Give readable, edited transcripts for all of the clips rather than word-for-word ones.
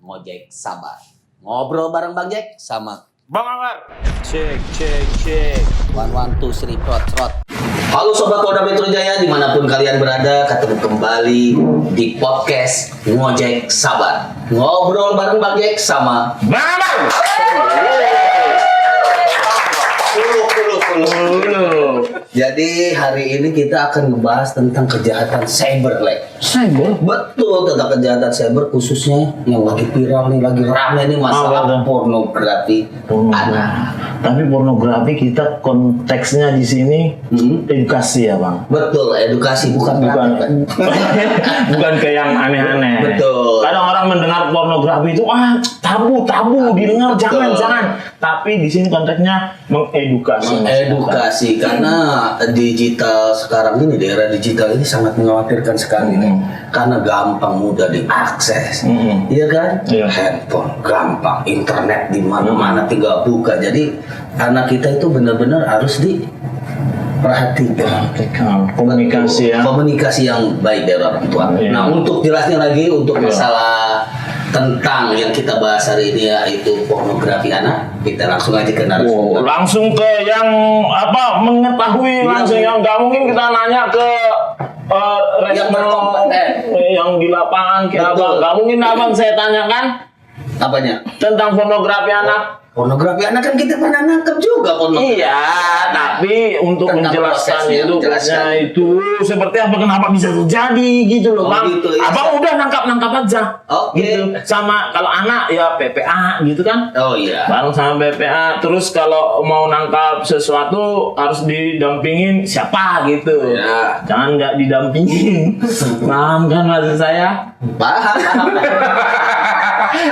Ngojek Sabar. Ngobrol bareng Bang Jack sama Bang Anwar. Cek. 1, 1, 2, 3, trot. Halo Sobat Polda Metro Jaya, dimanapun kalian berada, ketemu kembali di podcast Ngojek Sabar. Ngobrol bareng Bang Jack sama Bang Anwar. Jadi hari ini kita akan membahas tentang kejahatan cyber, Lek. Cyber? Betul, tentang kejahatan cyber khususnya yang lagi viral nih, lagi rame nih masalah pornografi anak. Tapi pornografi kita konteksnya di sini edukasi ya bang. Betul, edukasi bukan Bukan ke yang aneh-aneh. Betul. Kadang orang mendengar pornografi itu tabu didengar jangan. Tapi di sini konteksnya mengedukasi. Edukasi karena digital sekarang ini, di era digital ini sangat mengkhawatirkan sekali nih. Karena gampang, mudah diakses. Iya kan? Iya. Handphone gampang, internet di mana-mana tinggal buka. Jadi anak kita itu benar-benar harus diperhatikan. Komunikasi yang baik dari orang tua. Iya. Nah, untuk jelasnya lagi untuk masalah tentang yang kita bahas hari ini yaitu pornografi anak, kita langsung aja ke narasumber. Langsung ke yang mengetahui langsung yang nggak mungkin kita nanya ke Yang berkompeten. yang di lapangan kayak Betul. abang. Nggak mungkin abang saya tanyakan Apanya? tentang pornografi anak. Pornografi anak kan kita pernah nangkep juga pornografi. Iya, tapi untuk Tentang menjelaskan prosesnya, itu, menjelaskan. itu seperti apa, kenapa bisa terjadi gitu loh, Oh, bang. gitu, ya. Abang udah nangkap aja, Oke. gitu. Sama kalau anak ya PPA gitu kan, Oh iya. bareng sama PPA. Terus kalau mau nangkap sesuatu harus didampingin siapa gitu. Ya. Jangan nggak didampingin. Paham kan maksud saya? Paham.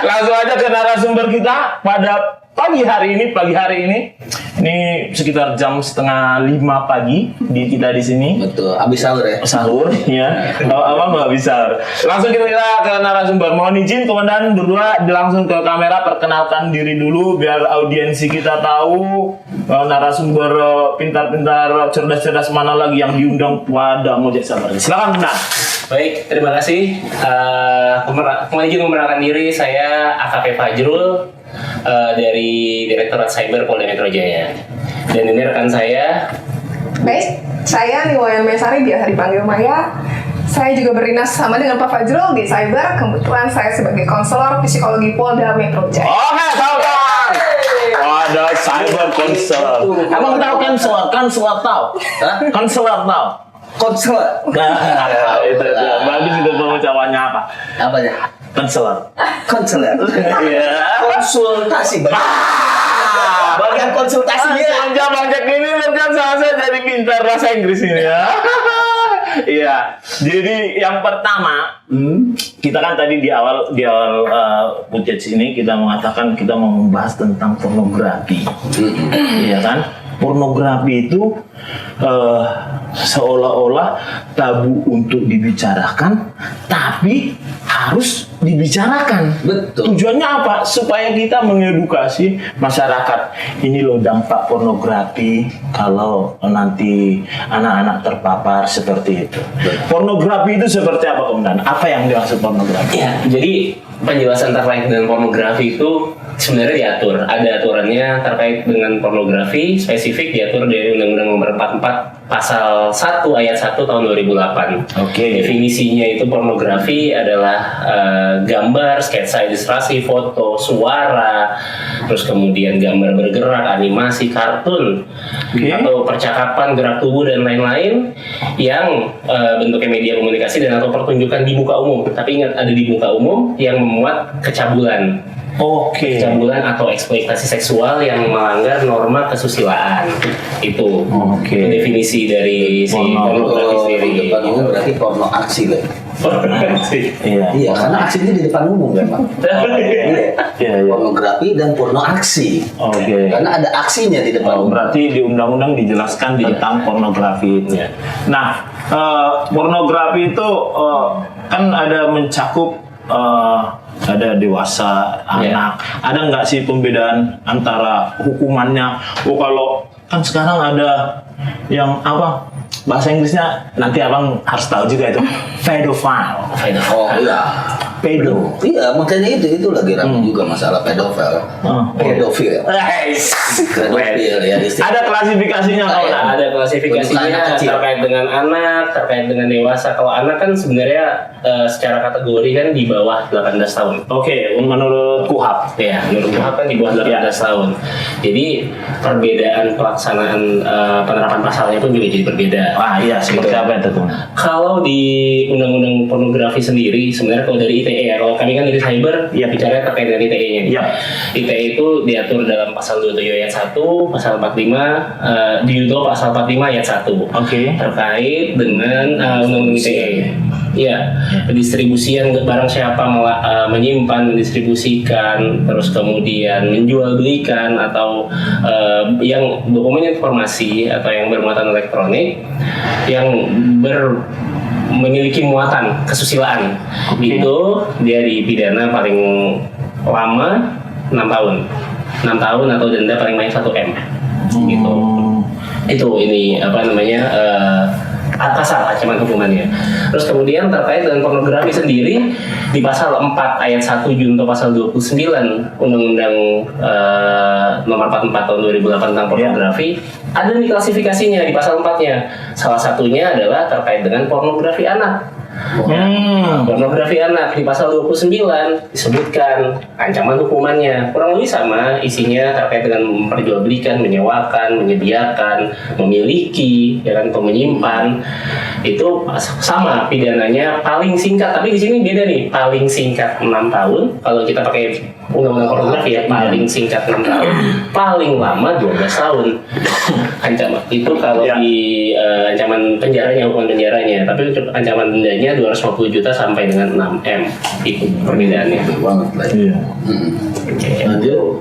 Langsung aja ke narasumber kita pada pagi hari ini sekitar jam 4:30 pagi kita di sini Betul. Abis sahur ya. sahur ya. Abang nggak bisa. Langsung kita ke narasumber. Mohon izin komandan berdua langsung ke kamera, perkenalkan diri dulu biar audiensi kita tahu narasumber pintar-pintar cerdas-cerdas mana lagi yang diundang pada Ngojek Sabar. Silakan komandan. Baik, terima kasih. Mohon izin memperkenalkan diri, saya AKP Fajrul dari Direktorat Cyber Polda Metro Jaya. Dan ini rekan saya. Baik, saya Niwayan Mesari, biasa dipanggil Maya. Saya juga berdinas sama dengan Pak Fajrul di Cyber. Kebetulan saya sebagai konselor psikologi Polda Metro Jaya. Oke, tahu kan? Ada cyber konselor. Abang tahu konselor tahu? Konselor tahu? Konselor. Nah, itu bagus itu pengucapannya apa? Apanya? Konselor. Konselor. Iya. Konsultasi. Bagian konsultasinya. Semenjak Bang ini berarti saya jadi pintar bahasa Inggris ini ya. Iya. Jadi yang pertama, kita kan tadi di awal podcast ini kita mengatakan kita mau membahas tentang pornografi. Iya kan? Pornografi itu seolah-olah tabu untuk dibicarakan, tapi harus dibicarakan. Betul. Tujuannya apa? Supaya kita mengedukasi masyarakat. Ini loh dampak pornografi kalau nanti anak-anak terpapar seperti itu. Pornografi itu seperti apa, komandan? Apa yang dimaksud pornografi? Ya, jadi penjelasan terkait dengan pornografi itu sebenarnya diatur. Ada aturannya terkait dengan pornografi, spesifik diatur dari Undang-Undang Nomor 44 Pasal 1 Ayat 1 tahun 2008. Oke. Definisinya itu pornografi adalah gambar, sketsa ilustrasi, foto, suara, terus kemudian gambar bergerak, animasi, kartun, atau percakapan, gerak tubuh dan lain-lain yang bentuknya media komunikasi dan atau pertunjukan di muka umum. Tapi ingat, ada di muka umum yang memuat kecabulan. Oke. Kecabulan atau eksploitasi seksual yang melanggar norma kesusilaan. Itu definisi dari si pornografi Di sendiri. depan umum berarti porno aksi, Lek. Pornografi. Iya, karena aksinya di depan umum kan, Bang. Iya. Pornografi dan porno aksi. Oke. Karena ada aksinya di depan umum. Berarti di undang-undang dijelaskan tentang pornografi itu. Iya. Nah, pornografi itu kan ada mencakup ada dewasa, anak. Ada nggak sih pembedaan antara hukumannya? Kalau kan sekarang ada yang apa? Bahasa Inggrisnya nanti abang harus tahu juga itu pedophile. Oh iya. pedo. Iya, makanya itu lagi ramai juga masalah pedofil. Pedofil. Pedofil ya istilah. Ada klasifikasinya kalau Kayak- Nah, ada Untuk klasifikasinya anak kecil. terkait dengan anak, terkait dengan dewasa. Kalau anak kan sebenarnya secara kategori kan di bawah 18 tahun. Oke, menurut KUHAP. Ya, menurut gua kan di bawah 18 tahun. Jadi perbedaan pelaksanaan penerapan pasalnya pun juga jadi berbeda. Ah iya, seperti Gitu. apa itu tuh? Kalau di Undang-Undang Pornografi sendiri, sebenarnya kalau dari ITE ya, kalau kami kan dari cyber, Iya. bicara terkait dengan ITE-nya. Iya. ITE itu diatur dalam pasal 27 ayat 1, pasal 45, diunduh pasal 45 ayat 1. Oke. Terkait dengan Undang-Undang ITE. Iya, pendistribusian barang siapa menyimpan, mendistribusikan, terus kemudian menjual belikan atau yang dokumen informasi atau yang bermuatan elektronik yang memiliki muatan kesusilaan, itu dia dipidana paling lama 6 tahun. 6 tahun atau denda paling banyak 1 M. Gitu. Itu ini apa namanya pasal ancaman hukumannya. Terus kemudian terkait dengan pornografi sendiri di pasal 4 ayat 1 junto pasal 29 Undang-Undang nomor 44 tahun 2008 tentang pornografi, ada nih klasifikasinya di pasal 4-nya. Salah satunya adalah terkait dengan pornografi anak. Pornografi anak di pasal 29 disebutkan ancaman hukumannya kurang lebih sama isinya terkait dengan memperjualbelikan, menyewakan, menyediakan, memiliki, ya kan, atau menyimpan. Itu sama pidananya paling singkat, tapi di sini beda nih, paling singkat 6 tahun kalau kita pakai undang-undang pornografi ya, paling singkat 6 tahun, paling lama 12 tahun ancaman. Itu kalau di ancaman penjaranya, hukuman penjaranya, tapi untuk ancaman dendanya 250 juta sampai dengan 6 M. Itu perbedaannya. banget lah. Iya. Lanjut.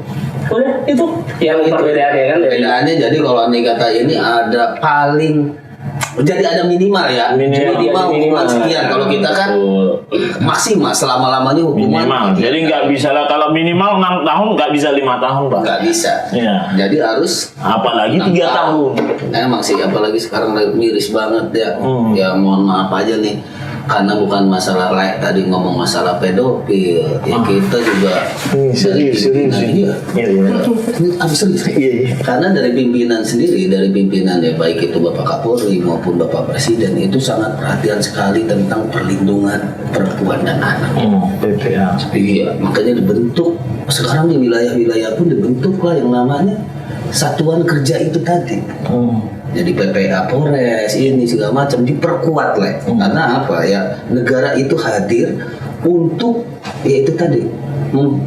Udah, itu yang perbedaannya kan dari Perbedaannya jadi kalau nih kata ini ada paling, jadi ada minimal ya. Minimal hukuman sekian. Kalau kita kan maksimal selama-lamanya hukuman. Minimal. Jadi nggak bisa lah, kalau minimal 6 tahun nggak bisa 5 tahun, Pak. nggak bisa. Iya. Jadi harus Apalagi 6 3 tahun. Emang sih, apalagi sekarang lagi miris banget ya. Ya mohon maaf aja nih, karena bukan masalah tadi ngomong masalah pedofil, ya kita juga Serius pimpinan, ini. iya. Iya. Ini serius. Karena dari pimpinan sendiri, dari pimpinan ya baik itu Bapak Kapolri maupun Bapak Presiden itu sangat perhatian sekali tentang perlindungan perempuan dan anak. PPA. Iya, makanya dibentuk sekarang di wilayah-wilayah pun dibentuk lah yang namanya satuan kerja itu tadi. Jadi PPA, Polres, ini segala macam diperkuat lah. Karena apa ya? Negara itu hadir untuk ya itu tadi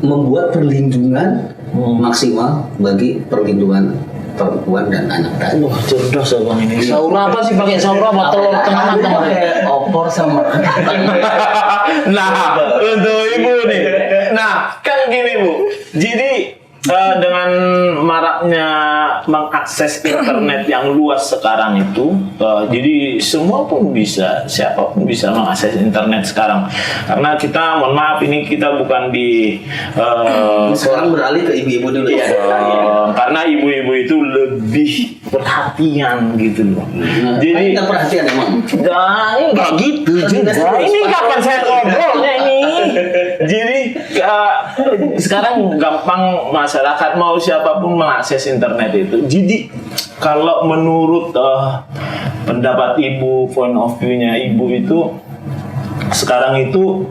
membuat perlindungan maksimal bagi perlindungan perempuan dan anak tadi. Wah, cerdas abang ini. Saura apa sih, pakai saura apa telur tengah matang? Opor sama. Nah, untuk ibu nih. Nah, kan gini Bu. Jadi dengan maraknya mengakses internet yang luas sekarang itu, jadi semua pun bisa, siapapun bisa mengakses internet sekarang. Karena kita, mohon maaf, ini kita bukan di Sekarang beralih ke ibu-ibu dulu ya. karena ibu-ibu itu lebih perhatian gitu loh. Jadi kita perhatian emang. nah, enggak gitu juga. Ini kapan saya ngobrolnya ini? Jadi sekarang gampang masyarakat mau siapapun mengakses internet itu. Jadi kalau menurut pendapat ibu, point of view-nya ibu itu sekarang itu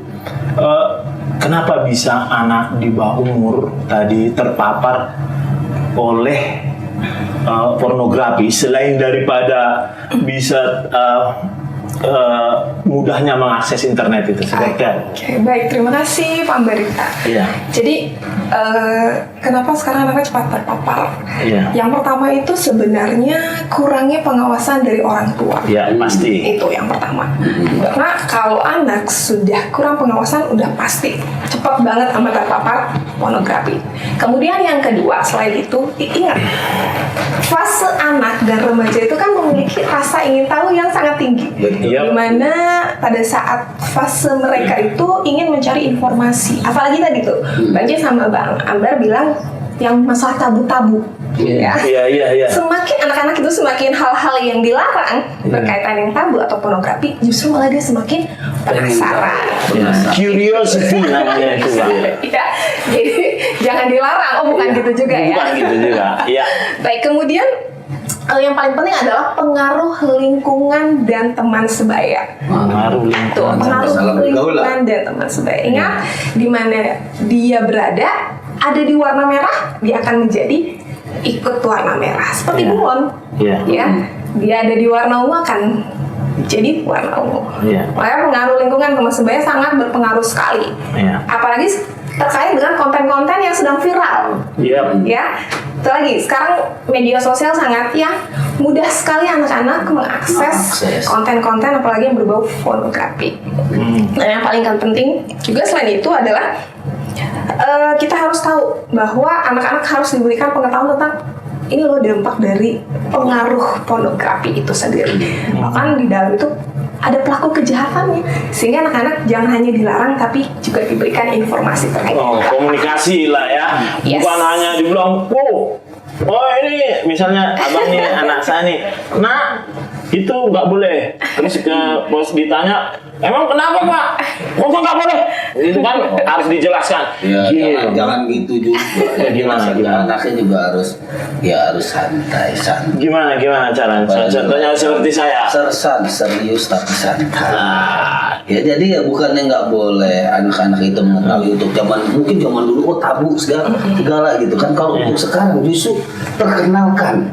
kenapa bisa anak di bawah umur tadi terpapar oleh pornografi selain daripada bisa mudahnya mengakses internet itu seperti apa? Oke, baik, terima kasih Pak Barita. Iya. Jadi kenapa sekarang anaknya cepat terpapar? Iya. Yang pertama itu sebenarnya kurangnya pengawasan dari orang tua. Ya pasti. Itu yang pertama. Karena kalau anak sudah kurang pengawasan, udah pasti cepat banget amat terpapar pornografi. Kemudian yang kedua, selain itu, ingat fase anak dan remaja itu kan memiliki rasa ingin tahu yang sangat tinggi. Yep. Dimana pada saat fase mereka itu ingin mencari informasi. Apalagi tadi tuh, Bang Jay sama Bang Ambar bilang yang masalah tabu-tabu. Ya. Iya. Semakin anak-anak itu semakin hal-hal yang dilarang berkaitan dengan tabu atau pornografi, justru malah dia semakin penasaran. Curiosity namanya itu, Pak. Ya, jadi jangan dilarang. Oh, bukan gitu juga ya. Bukan gitu juga. Iya. Baik, kemudian yang paling penting adalah pengaruh lingkungan dan teman sebaya. Pengaruh Tuh, lingkungan. pengaruh salah bergaul lah. lingkungan dan teman sebaya. Ingat, di mana dia berada, ada di warna merah, dia akan menjadi ikut warna merah. Seperti Iya. bulan. Iya. Ya, dia ada di warna ungu akan jadi warna ungu. Iya. Makanya pengaruh lingkungan teman sebaya sangat berpengaruh sekali. Iya. Apalagi terkait dengan konten-konten yang sedang viral. Iya. Ya, itu lagi sekarang media sosial sangat ya mudah sekali anak-anak mengakses konten-konten apalagi yang berbau pornografi. Dan yang paling penting juga selain itu adalah kita harus tahu bahwa anak-anak harus diberikan pengetahuan tentang ini loh dampak dari pengaruh pornografi itu sendiri. Bahkan di dalam itu ada pelaku kejahatannya, sehingga anak-anak jangan hanya dilarang tapi juga diberikan informasi terkait. Komunikasi lah ya. Yes. Bukan hanya dibilang, oh ini misalnya abangnya anak saya nih, nah itu nggak boleh. Terus ke bos ditanya, emang kenapa Pak? Kok nggak boleh? Itu kan harus dijelaskan. Ya, jangan gitu juga. Gimana? Anaknya juga harus santai. Gimana cara? Contohnya seperti saya. Serius tapi santai. Ya jadi ya bukannya nggak boleh anak-anak itu mengetahui untuk mungkin zaman dulu tabu segala gitu kan. Kalau untuk sekarang justru perkenalkan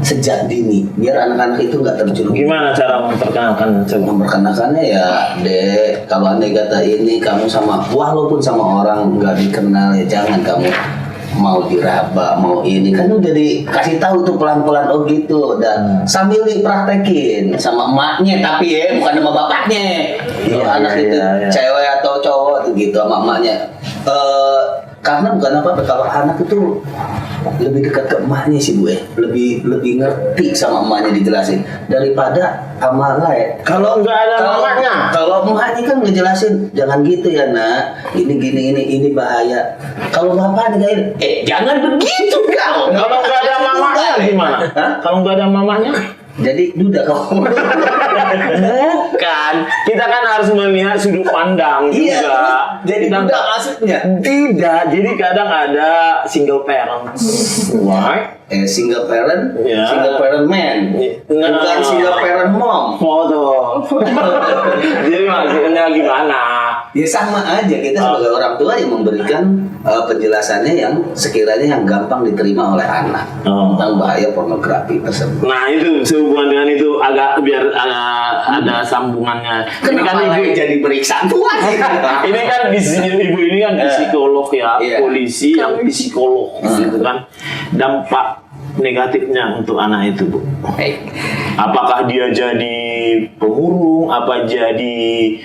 sejak dini biar anak-anak itu nggak terjerumus. Gimana cara memperkenalkan? Memperkenalkannya ya, Dek, kalau andai kata ini kamu walaupun sama orang nggak dikenal ya jangan kamu mau diraba, mau ini kan udah dikasih tahu tuh pelan-pelan gitu dan sambil dipraktekin sama emaknya tapi ya bukan sama bapaknya. Kalau anak itu cewek atau cowok tuh gitu sama emaknya. Karena bukan apa-apa kalau anak itu lebih dekat ke emaknya sih Bu, lebih ngerti sama emaknya dijelasin daripada sama lain. Kalau nggak ada mamanya, kalau emaknya kan ngejelasin jangan gitu ya nak, ini bahaya. Kalau bapak nih jangan begitu kau. kalau nggak ada mamanya gimana? Kalau nggak ada mamanya? Jadi duda kau. Bukan, kita kan harus melihat sudut pandang Iya, juga. jadi Kita duda nggak- maksudnya. Tidak, jadi kadang ada single parents. Why? Single parent, Ya. single parent man, Nah. bukan single parent mom. Foto. Jadi maksudnya gimana? Ya sama aja kita sebagai orang tua yang memberikan penjelasannya yang sekiranya yang gampang diterima oleh anak tentang bahaya pornografi tersebut. Nah itu sehubungan dengan itu agak biar ada sambungannya. Kenapa lagi jadi periksa tua sih? Ini kan ibu ini kan psikolog ya, Iya. polisi yang psikolog gitu kan. Dampak negatifnya untuk anak itu Bu. Baik. Apakah dia jadi pemurung, apa jadi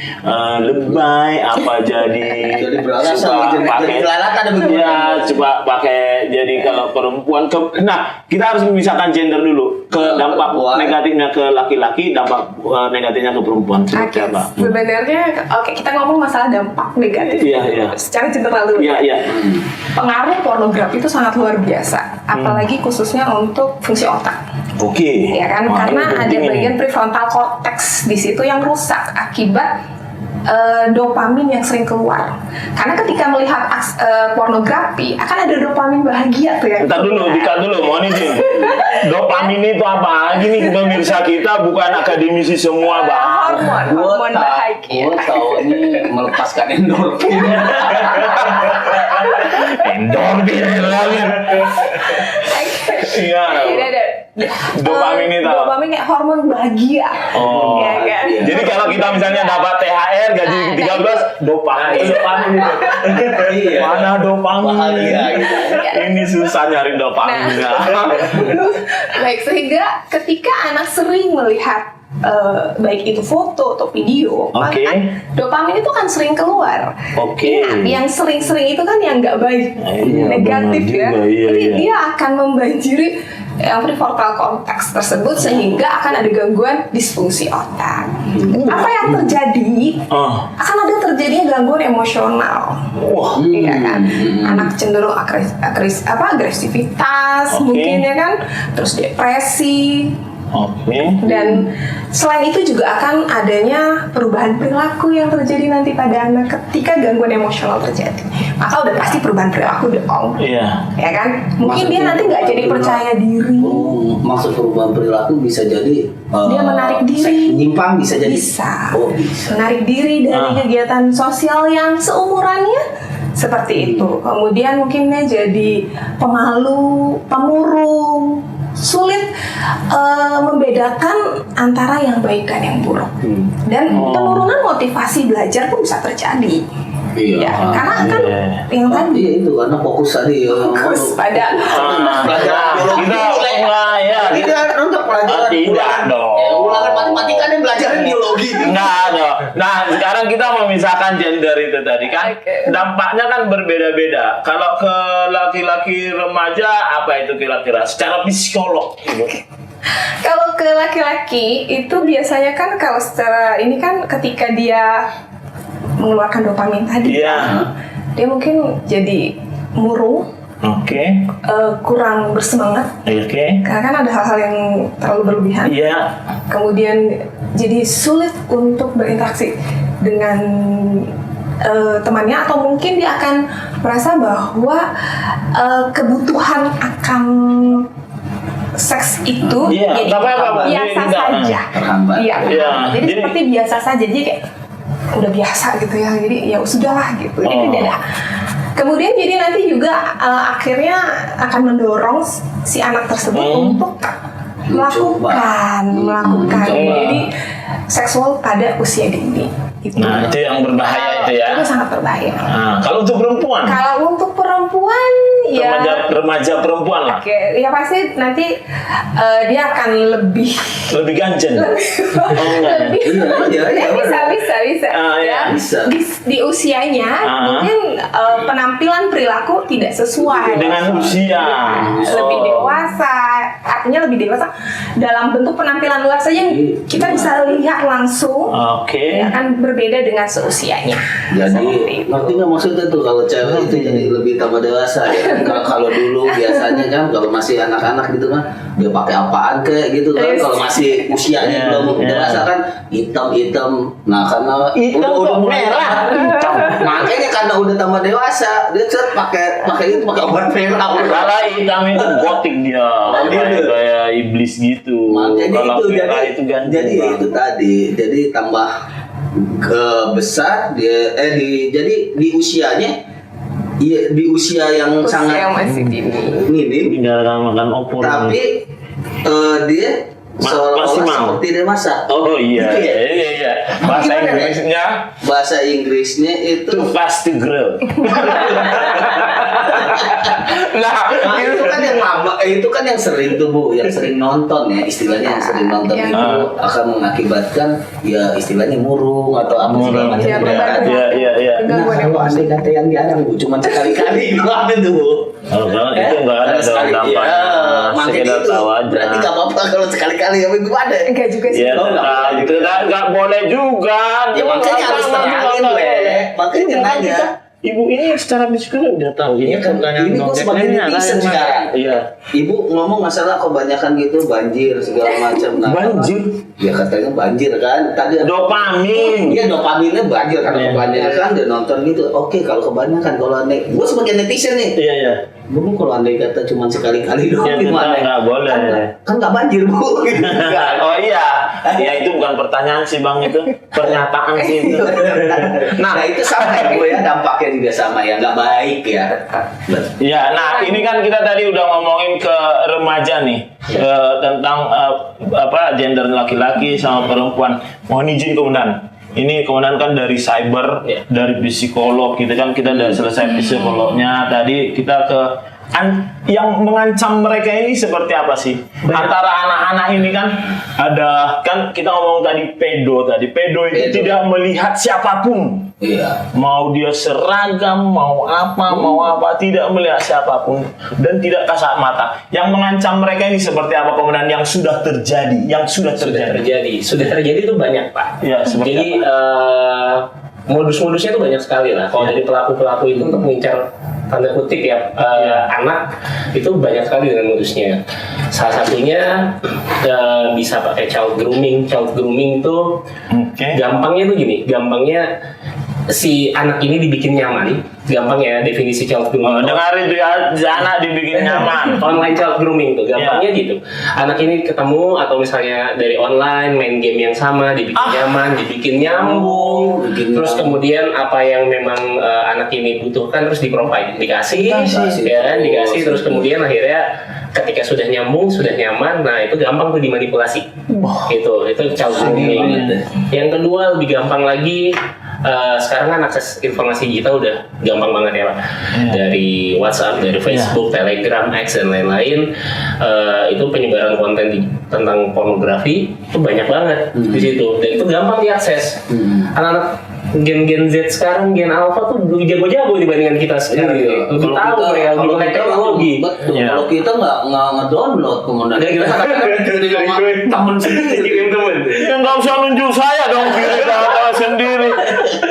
lebay, apa jadi beralasan, suka jadi pakai kelalatan ada begitu. ya coba pakai jadi kalau perempuan nah kita harus memisahkan gender dulu ke dampak Perempuan. negatifnya ke laki-laki, dampak negatifnya ke perempuan seperti Oke, apa? sebenarnya kita ngomong masalah dampak negatif. Iya. Secara general dulu. Iya. Pengaruh pornografi itu sangat luar biasa, apalagi khususnya untuk fungsi otak. Oke. Ya kan, Wah, karena ini ada penting ini. bagian prefrontal cortex di situ yang rusak akibat dopamin yang sering keluar. Karena ketika melihat pornografi akan ada dopamin bahagia tuh ya. Ntar dulu, dikat dulu, mohon izin. Dopamin itu apa? Gini pemirsa kita bukan akademisi semua, Bang. Hormon bahagia. Gue tau ini melepaskan endorfin. Endorfin lagi. Iya. Dopamin itu. Dopamin kayak hormon bahagia. Oh. Ya kan? Jadi kalau kita misalnya dapat THR gaji Nah, ke-13 dopamin itu. Iya. Mana dopamin? Bahagia gitu. Ini susah nyari dopamin. Baik, sehingga ketika anak sering melihat baik itu foto atau video, Oke. maka dopamin itu kan sering keluar. Oke. Ingat, yang sering-sering itu kan yang nggak baik, Iya, negatif benar ya. juga, iya, Jadi iya. dia akan membanjiri yang prefrontal cortex tersebut sehingga akan ada gangguan disfungsi otak. Apa yang terjadi? Akan ada terjadinya gangguan emosional. Iya kan? Anak cenderung agresivitas mungkin ya kan, terus depresi. Dan selain itu juga akan adanya perubahan perilaku yang terjadi nanti pada anak ketika gangguan emosional terjadi. Maka udah pasti perubahan perilaku dong. Iya. Ya kan? Mungkin dia nanti nggak jadi percaya diri. Maksud perubahan perilaku bisa jadi Dia menarik diri. menyimpang bisa jadi. Bisa. Bisa. Menarik diri dari kegiatan sosial yang seumurannya seperti itu. Kemudian mungkin dia jadi pemalu, pemurung, sulit membedakan antara yang baik dan yang buruk. Dan penurunan motivasi belajar pun bisa terjadi. Iya. Ya, karena kan yang tadi Iya itu karena fokus tadi ya. fokus pada Pelajaran biologi Kita dulu, Le. ya. Tidak untuk pelajaran Tidak dong. ulangan matematika dan pelajaran biologi. Enggak dong. Nah, sekarang kita memisahkan gender itu tadi kan. Oke. Dampaknya kan berbeda-beda. Kalau ke laki-laki remaja apa itu kira-kira secara psikolog gitu. Kalau ke laki-laki itu biasanya kan kalau secara ini kan ketika dia mengeluarkan dopamin tadi, Iya. dia mungkin jadi murung, Oke. kurang bersemangat, karena kan ada hal-hal yang terlalu berlebihan. Iya. Kemudian jadi sulit untuk berinteraksi dengan temannya, atau mungkin dia akan merasa bahwa kebutuhan akan seks itu Iya, jadi apa-apa, biasa tidak, saja. terhambat. Iya, Iya, jadi jadi- seperti biasa saja. Jadi kayak udah biasa gitu ya. Jadi ya sudahlah gitu. Jadi tidak ada. Kemudian jadi nanti juga akhirnya akan mendorong si anak tersebut untuk melakukan. Mencoba. Jadi seksual pada usia dini. Nah, itu yang berbahaya itu ya. Itu sangat berbahaya. Nah, kalau untuk perempuan, Kalau untuk perempuan ya remaja perempuan lah, oke, ya pasti nanti dia akan lebih lebih ganjen. lebih Iya, bisa iya. Bisa. di usianya mungkin penampilan perilaku tidak sesuai Dengan usia. lebih dewasa, artinya lebih dewasa dalam bentuk penampilan luar saja kita bisa lihat langsung. Oke. Ya kan berbeda dengan seusianya. Jadi ngerti nggak maksudnya tuh kalau cewek itu jadi lebih tambah dewasa ya kan? Kalau dulu biasanya kan kalau masih anak-anak gitu kan dia pakai apaan kayak gitu kan, Yes. kalau masih usianya belum dewasa kan hitam. Nah karena Hitam udah kok mulai merah. hitam. Makanya karena udah tambah dewasa dia pakai obat merah. Kalau hitam itu gotik dia, kayak iblis gitu. Makanya Kalau itu merah itu ganjil. jadi itu tadi jadi tambah besar dia jadi di usianya iya di usia yang Usia sangat yang masih dini. minim tinggal makan opor. tapi dia Masih seolah-olah mau. seperti dewasa. Oh iya, Gitu ya? iya. Bahasa Gimana, Le? Inggrisnya Bahasa Inggrisnya itu too fast to grow. nah, itu kan yang lama, itu kan yang sering tuh Bu, yang sering nonton ya, istilahnya yang sering nonton Yang itu akan mengakibatkan ya istilahnya murung atau apa segala macam. Ya, perubahan Iya. Nah, gangguan kalau andai kata yang jarang Bu, cuma sekali-kali gimana tuh Bu? Oh, kalau itu nggak ada Sekali, dampaknya. ya, makanya Sekedar itu tahu aja. berarti nggak apa-apa kalau sekali-kali apa gimana? Enggak juga sih. Ya, Oh, nggak boleh itu juga. nggak boleh juga. Ya makanya harus terangin Le, makanya nanya. Ibu ini secara psikolog udah tahu Iya kan, ini gua sebagai netizen sekarang. Iya. Ibu ngomong masalah kebanyakan gitu banjir segala macam. Nah, Banjir? Ya katanya banjir kan. Tadi Dopamin. Iya dopaminnya banjir karena Iya. kebanyakan dia nonton gitu. Oke kalau kebanyakan kalau andai gue sebagai netizen nih, Iya. Bu kalau andai kata cuma sekali-kali doang Ya, gimana? nggak boleh. Kan nggak banjir Bu. Gitu. Kan? Oh iya, ya itu bukan pertanyaan sih Bang, itu pernyataan sih itu. Nah itu sama ya Bu ya, dampaknya juga sama ya, nggak baik ya. Ya, nah ini kan kita tadi udah ngomongin ke remaja nih tentang apa gender laki-laki sama perempuan. Mohon izin komandan. Ini komandan kan dari cyber, dari psikolog gitu kan, kita udah selesai psikolognya. Tadi kita ke yang mengancam mereka ini seperti apa sih? Antara anak-anak ini kan ada kan kita ngomong tadi pedo itu Pedo. tidak melihat siapapun. Iya. Mau dia seragam, mau apa, tidak melihat siapapun dan tidak kasat mata. Yang mengancam mereka ini seperti apa kemudian yang sudah terjadi, Sudah terjadi itu banyak, Pak. Ya, seperti Jadi modus-modusnya itu banyak sekali lah. Kalau dari pelaku-pelaku itu untuk mengincar tanda kutip ya anak itu banyak sekali dengan modusnya. Salah satunya bisa pakai child grooming. Child grooming itu gampangnya tuh gini, gampangnya si anak ini dibikin nyaman. Gampang ya definisi child grooming. Dengarin tuh ya, si anak dibikin nyaman. Online child grooming tuh gampangnya gitu. Anak ini ketemu atau misalnya dari online main game yang sama dibikin nyaman, dibikin nyambung. Terus kemudian apa yang memang anak ini butuhkan terus dikasih dikasih terus kemudian akhirnya ketika sudah nyambung, sudah nyaman, nah itu gampang tuh dimanipulasi. Itu child grooming. Yang kedua lebih gampang lagi. Sekarang kan akses informasi digital udah gampang banget ya Pak. Dari WhatsApp, dari Facebook, Telegram, X dan lain-lain, itu penyebaran konten tentang pornografi itu banyak banget di situ dan itu gampang diakses. Anak-anak gen Z sekarang, gen Alpha tuh lebih jago-jago dibandingkan kita sekarang. Lebih tahu mereka, lebih melek teknologi. Kalau kita nggak ngedownload kemudian temen sendiri. Ya nggak usah nunjuk saya dong, pilih data sendiri.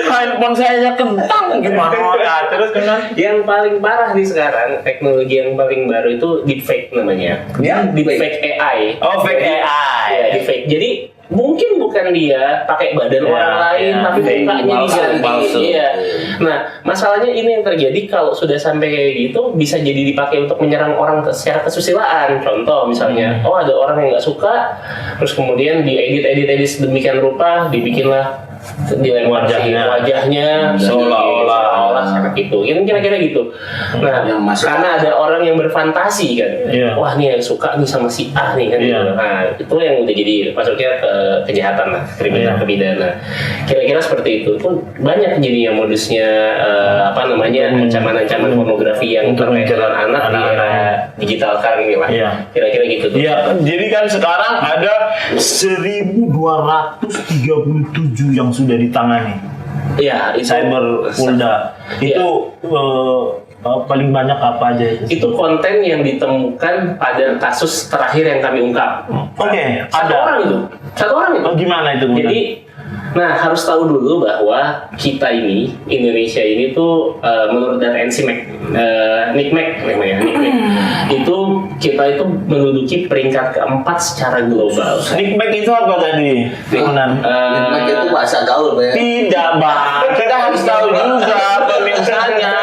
Handphone saya kentang gimana? Nah, terus kemudian yang paling parah nih sekarang teknologi yang paling baru itu deepfake namanya. Deepfake AI. Oh, fake AI. Ya, deepfake. Jadi mungkin bukan dia pakai badan orang lain tapi mukanya diganti. Iya. Nah, masalahnya ini yang terjadi kalau sudah sampai kayak gitu bisa jadi dipakai untuk menyerang orang secara kesusilaan. Contoh misalnya, ada orang yang nggak suka, terus kemudian diedit sedemikian rupa, dibikinlah dilempar wajahnya seolah-olah seperti itu. Kan kira-kira gitu. Nah, karena ada orang yang berfantasi kan. Wah, nih yang suka nih sama si A nih kan. Nah, itu yang udah jadi masuknya ke kejahatan lah, kriminal pidana. Kira-kira seperti itu. Itu banyak jadinya modusnya ancaman-ancaman pornografi yang terkait dengan anak di era digital sekarang ini lah. Kira-kira gitu tuh. Iya, jadi kan sekarang ada 1.237 yang sudah ditangani. Iya, itu Cyber Polda. Itu paling banyak apa aja itu? Itu konten yang ditemukan pada kasus terakhir yang kami ungkap. Satu orang itu. Oh, gimana itu? Jadi, harus tahu dulu bahwa kita ini, Indonesia ini tuh menurut data NCMEC namanya, itu kita itu menduduki peringkat keempat secara global. NCMEC itu apa tadi? NCMEC itu bahasa gaul, Bang. Tidak, Bang. Kita harus tahu juga pemirsanya.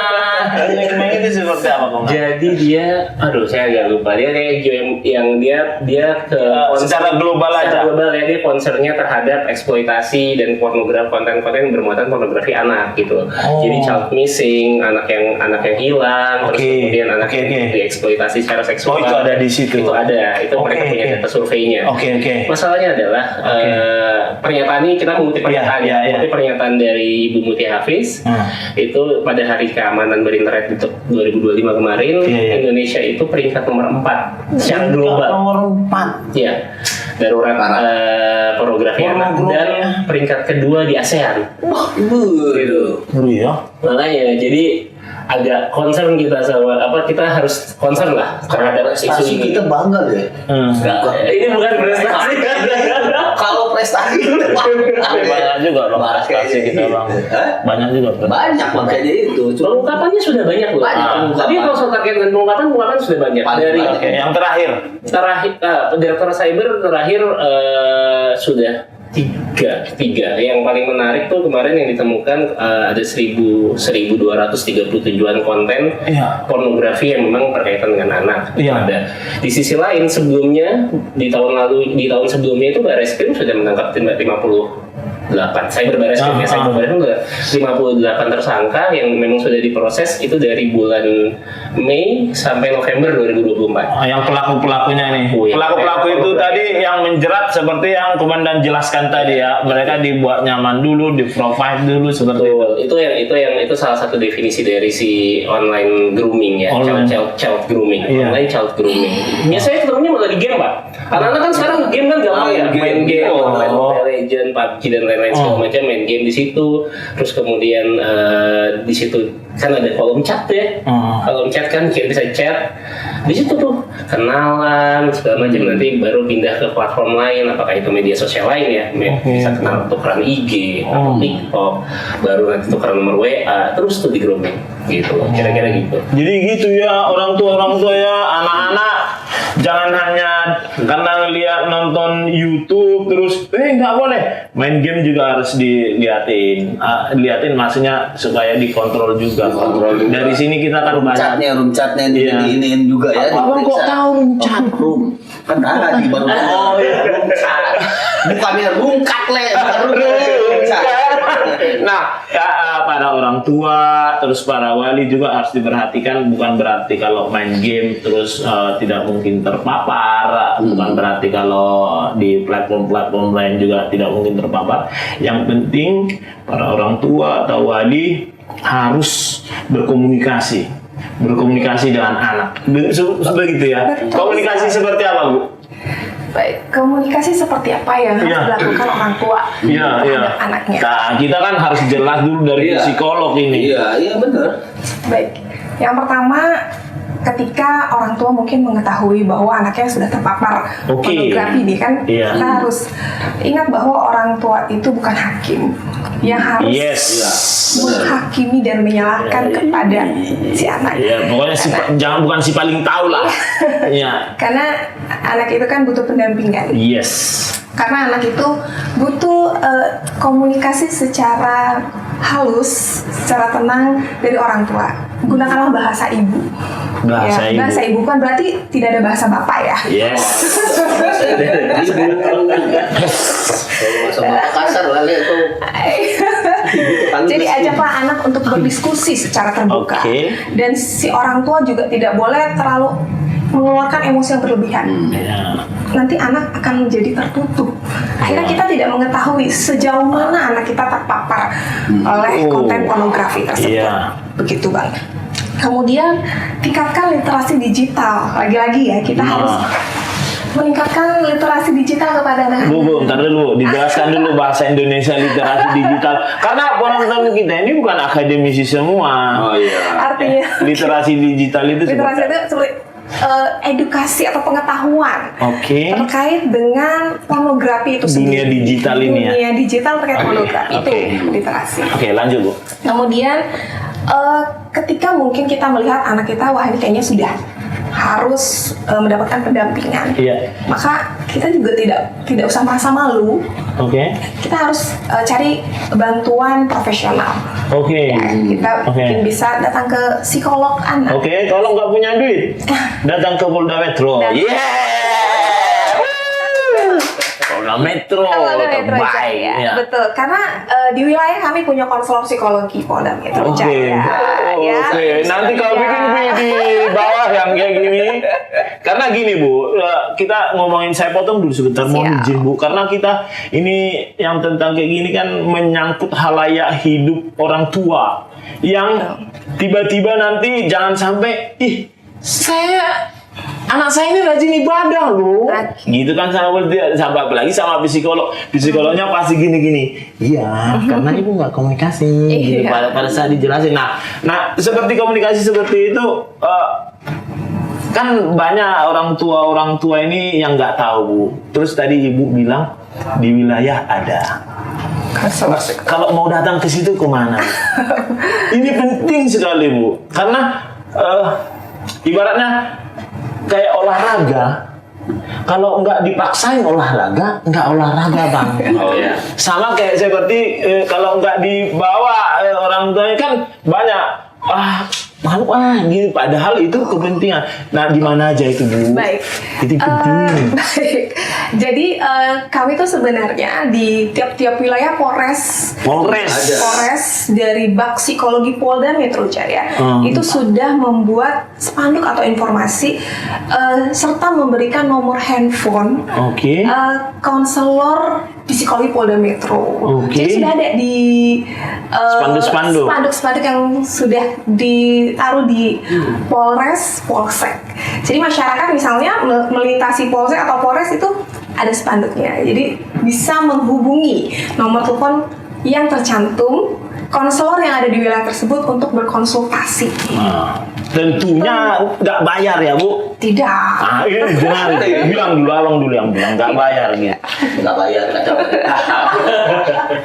NCMEC itu seperti apa, Bang? Jadi dia, saya agak lupa. Dia kayak yang dia ke secara global aja. Secara global ya, dia concernnya terhadap eksploitasi dan pornografi, konten-konten bermuatan pornografi anak gitu. Jadi child missing, anak yang hilang, terus kemudian anak yang dieksploitasi secara seksual. Itu ada di situ. Itu ada. Itu mereka punya data surveinya. Masalahnya adalah pernyataan ini kita mengutip pernyataan dari Ibu Mutia Hafiz. Itu pada hari keamanan berinternet di 2025 kemarin, Indonesia itu peringkat nomor 4 secara global. Nomor 4. Iya. Darurat pornografi anak dan peringkat kedua di ASEAN. Gitu. Makanya jadi agak concern kita sama kita harus concern lah terhadap isu ini. Kita bangga deh. Ini bukan prestasi. Kalau prestasi kita banyak juga loh prestasi kita, Bang. Banyak juga. Banyak makanya itu. Pengungkapannya sudah banyak loh. Tapi kalau soal terkait dengan pengungkapan sudah banyak. Dari yang terakhir Direktur Cyber terakhir sudah tiga. Yang paling menarik tuh kemarin yang ditemukan ada 1.237-an konten pornografi yang memang berkaitan dengan anak. Ada. Di sisi lain sebelumnya di tahun sebelumnya itu Barreskrim sudah menangkap 58 Cyber Barreskrim udah 58 tersangka yang memang sudah diproses itu dari bulan Mei sampai November 2024. Yang pelaku-pelakunya nih. Oh, iya. Pelaku-pelaku itu tadi yang menjerat seperti yang komandan jelaskan tadi ya. Mereka dibuat nyaman dulu, di-provide dulu seperti itu. Itu salah satu definisi dari si online grooming ya, Online. child grooming, Iya. online child grooming. Biasanya ketemunya malah di game, Pak. Anak-anak kan sekarang game kan gampang ya, main game online, Mobile Legend, PUBG dan lain-lain segala macam, main game di situ. Terus kemudian di situ kan ada kolom chat tuh ya, kolom chat kan kita bisa chat di situ tuh kenalan segala macam, nanti baru pindah ke platform lain, apakah itu media sosial lain ya, bisa kenal tukeran IG atau TikTok, baru nanti tukeran nomor WA, terus tuh di grooming gitu, kira-kira gitu. Jadi gitu ya orang tua ya, anak-anak jangan hanya karena lihat nonton YouTube terus nggak boleh, main game juga harus diliatin, liatin maksudnya supaya dikontrol juga. Dari sini kita kan banyak. Room chatnya diiniin juga ya. Abang kok diperiksa. tahu room chat? Room kan ada di baru. Oh iya. Room chat. Bukannya rungkat le, bukan room chat. Nah, para orang tua, terus para wali juga harus diperhatikan. Bukan berarti kalau main game terus tidak mungkin terpapar. Bukan berarti kalau di platform-platform lain juga tidak mungkin terpapar. Yang penting para orang tua atau wali harus berkomunikasi dengan anak. Begitu ya. Komunikasi seperti apa, Bu? Baik, komunikasi seperti apa yang harus dilakukan orang tua terhadap anaknya? Nah, kita kan harus jelas dulu dari psikolog ini. Iya benar. Baik, yang pertama ketika orang tua mungkin mengetahui bahwa anaknya sudah terpapar pornografi nih kan, kita harus ingat bahwa orang tua itu bukan hakim yang harus menghakimi dan menyalahkan kepada si anak. Ya, pokoknya bukan si paling tahu lah. Ya. Karena anak itu kan butuh pendampingan. Yes. Karena anak itu butuh komunikasi secara halus, secara tenang dari orang tua. Gunakanlah bahasa ibu. Bahasa ibu kan berarti tidak ada bahasa bapak ya. Yes. Bahasa bapak kasar lah itu. Jadi ajaklah anak untuk berdiskusi secara terbuka. Dan si orang tua juga tidak boleh terlalu mengeluarkan emosi yang berlebihan. Nanti anak akan menjadi tertutup. Akhirnya kita tidak mengetahui sejauh mana anak kita terpapar oleh konten pornografi tersebut. Begitu Bang. Kemudian tingkatkan literasi digital. Lagi-lagi ya kita harus meningkatkan literasi digital kepada anak. Bu, ntar dulu, dijelaskan dulu bahasa Indonesia literasi digital. Karena penonton kita ini bukan akademisi semua. Oh iya. Artinya literasi digital itu literasi itu seperti edukasi atau pengetahuan terkait dengan pornografi itu sendiri. Dunia digital ini ya. Dunia digital terkait pornografi itu literasi. Lanjut Bu. Kemudian ketika mungkin kita melihat anak kita wah ini kayaknya sudah harus mendapatkan pendampingan, maka kita juga tidak usah merasa malu. Kita harus cari bantuan profesional. Kita mungkin bisa datang ke psikolog anak. Kalau nggak punya duit, datang ke Polda Metro. Polda Metro terbaik. Betul, karena di wilayah kami punya konselor psikologi Polda Metro Jaya. Nanti kalau bikin di bawah yang kayak gini, karena gini Bu, kita ngomongin, saya potong dulu sebentar, mohon izin Bu, karena kita ini yang tentang kayak gini kan menyangkut halayak hidup orang tua yang tiba-tiba nanti jangan sampai anak saya ini rajin ibadah loh, gitu kan, sama apalagi sama psikolognya pasti gini. Iya, karena ibu nggak komunikasi, gitu, pada saat dijelasin. Nah, seperti komunikasi seperti itu, kan banyak orang tua ini yang nggak tahu Bu. Terus tadi ibu bilang di wilayah ada. Kalau mau datang ke situ kemana? Ini penting sekali Bu, karena ibaratnya kayak olahraga, kalau nggak dipaksain olahraga, nggak olahraga Bang. Sama kayak seperti kalau nggak dibawa orang tuanya kan banyak malu gitu. Padahal itu kepentingan. Nah, di mana aja itu Bu? Baik. Itu penting. Baik. Jadi kami tuh sebenarnya di tiap-tiap wilayah Polres dari Bak Psikologi Polda Metro Jaya itu sudah membuat spanduk atau informasi serta memberikan nomor handphone konselor psikologi Polda Metro. Jadi sudah ada di spanduk-spanduk yang sudah ditaruh di Polres, Polsek. Jadi masyarakat misalnya melintasi Polsek atau Polres itu ada spanduknya. Jadi bisa menghubungi nomor telepon yang tercantum konselor yang ada di wilayah tersebut untuk berkonsultasi. Tentunya nggak bayar ya Bu? Tidak. Ini jangan bilang dulu, abang dulu yang bilang nggak bayar gitu. Nggak bayar, nggak tahu.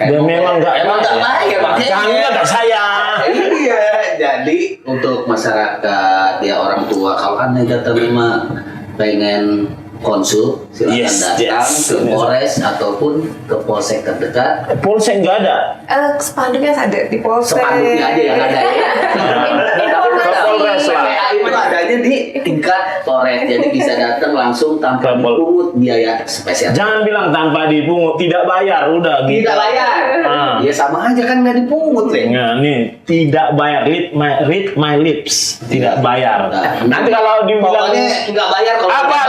Dan memang nggak bayar, makanya nggak saya. Iya, jadi untuk masyarakat ya orang tua kalau Anda kata memang pengen konsul silakan datang ke Polres ataupun ke Polsek terdekat. Polsek nggak ada. Spanduknya ada di Polsek. Spanduknya aja yang ada ya. Polres lah. Itu adanya di tingkat Polres, jadi bisa datang langsung tanpa dipungut biaya spesial. Jangan bilang tanpa dipungut, tidak bayar, udah gitu. Tidak bayar. Ya sama aja kan nggak dipungut nih. Nah, nih tidak bayar, read my lips, tidak bayar. Nanti kalau dibilang Pokoknya nggak bayar kalau apa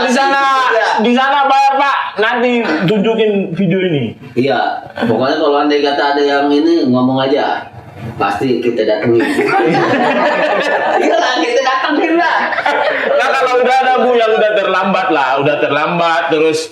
di sana bayar Pak, nanti tunjukin video ini. Iya, pokoknya kalau andai kata ada yang ini ngomong aja, pasti kita datengin. Iya lah, kita datengin lah. Nah kalau udah ada Bu yang udah terlambat terus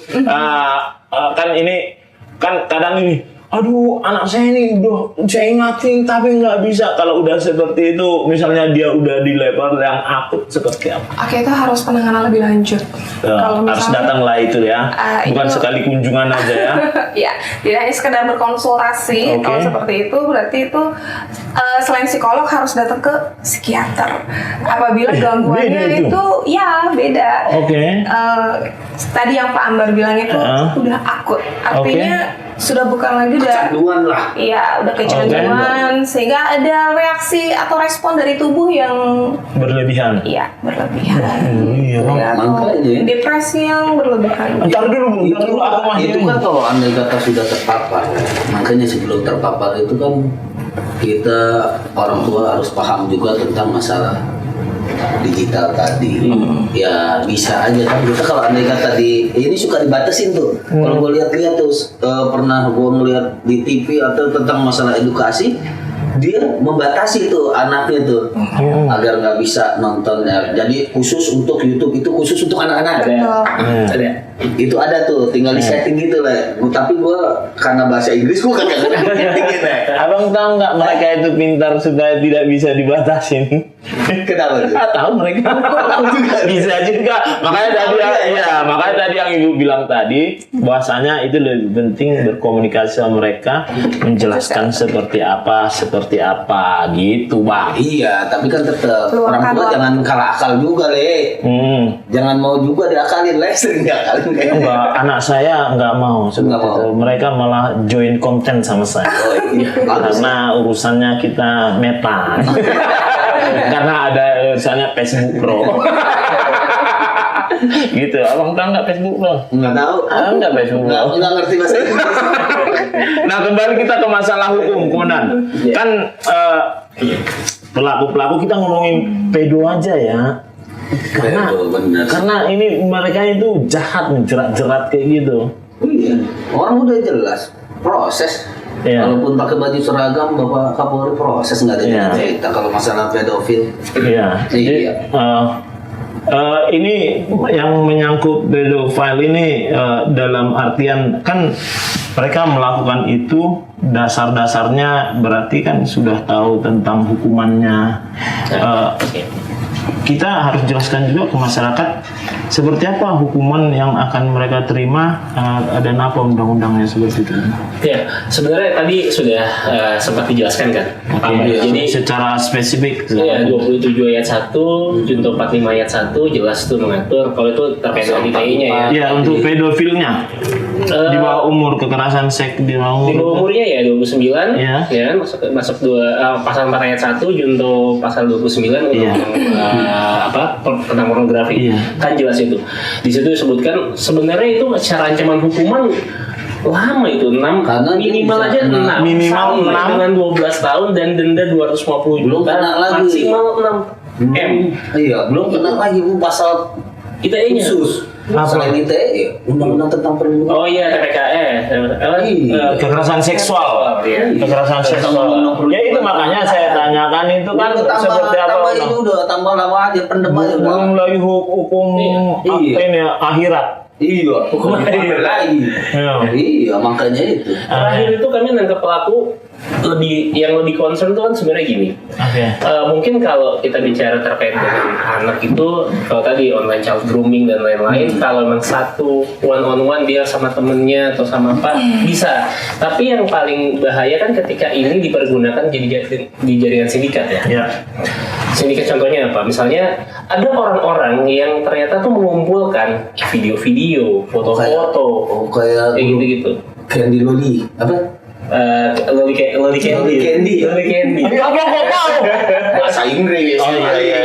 kan ini kan kadang ini, aduh anak saya ini udah saya ingatin tapi nggak bisa. Kalau udah seperti itu, misalnya dia udah di level yang akut seperti apa? Oke, itu harus penanganan lebih lanjut. Kalau harus datanglah itu ya, bukan sekali kunjungan aja ya. Iya, tidak hanya sekedar berkonsultasi. Kalau seperti itu berarti itu selain psikolog harus datang ke psikiater. Apabila gangguannya itu ya beda. Tadi yang Pak Ambar bilang itu udah akut, artinya sudah bukan lagi kecanduan lah. Iya, udah kecanduan sehingga ada reaksi atau respon dari tubuh yang berlebihan. Iya, berlebihan. Iya, makanya depresi yang berlebihan. Ntar dulu aku masih itu kan kalau andai kata sudah terpapar, makanya sebelum terpapar itu kan kita orang tua harus paham juga tentang masalah digital tadi. Ya bisa aja kan kita kalau andai kata ini suka dibatasin tuh. Kalau gue lihat-lihat tuh pernah gue melihat di TV atau tentang masalah edukasi, dia membatasi tuh anaknya tuh agar nggak bisa nonton ya. Jadi khusus untuk YouTube itu khusus untuk anak-anak. Ada. Itu ada tuh, tinggal di setting gitu lah. Tapi gue karena bahasa Inggris gue kagak ngerti gitu. Abang tahu nggak mereka itu pintar supaya tidak bisa dibatasin? Kenapa? Tahu mereka bisa juga. Makanya tadi yang ibu bilang tadi bahwasanya itu lebih penting berkomunikasi sama mereka, menjelaskan seperti apa gitu Bang. Iya, tapi kan tetap orang tua jangan kalah akal juga Le. Jangan mau juga diakalin Le, sering diakalin kayaknya. Enggak, anak saya nggak mau seperti itu. Mereka malah join konten sama saya. Karena urusannya kita meta. Karena ada urusannya Facebook Pro. Gitu, abang tahu nggak Facebook Pro? Nggak tahu. Nggak Facebook Pro. Nggak ngerti bahasa Inggris. Nah kembali kita ke masalah hukum Konan. Kan pelaku kita ngomongin pedo aja ya. Karena ini mereka itu jahat menjerat-jerat kayak gitu. Iya, orang udah jelas proses. Walaupun pakai baju seragam, Bapak Kapolri proses nggak ada cerita kalau masalah pedofil. Iya. Jadi ini yang menyangkut pedofil ini dalam artian kan mereka melakukan itu dasar-dasarnya berarti kan sudah tahu tentang hukumannya. kita harus jelaskan juga ke masyarakat seperti apa hukuman yang akan mereka terima dan apa undang-undangnya seperti itu. Ya, sebenarnya tadi sudah sempat dijelaskan kan. Oke, Jadi secara spesifik. ya 27 ayat 1, Junto 45 ayat 1 jelas tuh mengatur kalau itu terkait dengan ITE-nya ya. Ya, untuk pedofilnya di bawah umur, kekerasan seks di bawah Di bawah umur. umurnya ya 29 Ya. ya kan? masuk pasal 4 ayat 1 Junto pasal 29 Iya. tentang pornografi. Iya. Kan jelas itu. Di situ disebutkan sebenarnya itu secara ancaman hukuman lama itu 6 Karena dia minimal bisa aja kena 6 minimal sampai 6. dengan 12 tahun dan denda 250 Belum juta kena lagi. maksimal 6 M. Iya, belum kena lagi Bu pasal ITE-nya. khusus. Apa? Selain ITE, undang-undang tentang perlindungan. Oh iya TPKE. Iya. Kekerasan seksual. Iya. Kekerasan seksual. Ya itu makanya saya tanyakan itu kan Udah seperti apa. tambah ini udah tambah lama aja pendem aja udah. Belum lagi hukum Iya. ini ya, akhirat. Iya, hukuman lagi. Iya. Iya, makanya itu. Terakhir itu kami nangkep pelaku yang lebih concern tuh kan sebenarnya gini. Oke. Mungkin kalau kita bicara terkait dengan anak itu, kalau tadi online child grooming dan lain-lain, kalau memang satu one on one dia sama temennya atau sama apa bisa. Tapi yang paling bahaya kan ketika ini dipergunakan di jaringan sindikat ya. Ya. Sindikat contohnya apa? Misalnya ada orang-orang yang ternyata tuh mengumpulkan video-video, foto-foto, Kayak kayak gitu-gitu. Candy Loli, apa? Loli Candy. Loli Candy. Loli Candy. Apa kok tahu? Bahasa Inggris. Oh, iya.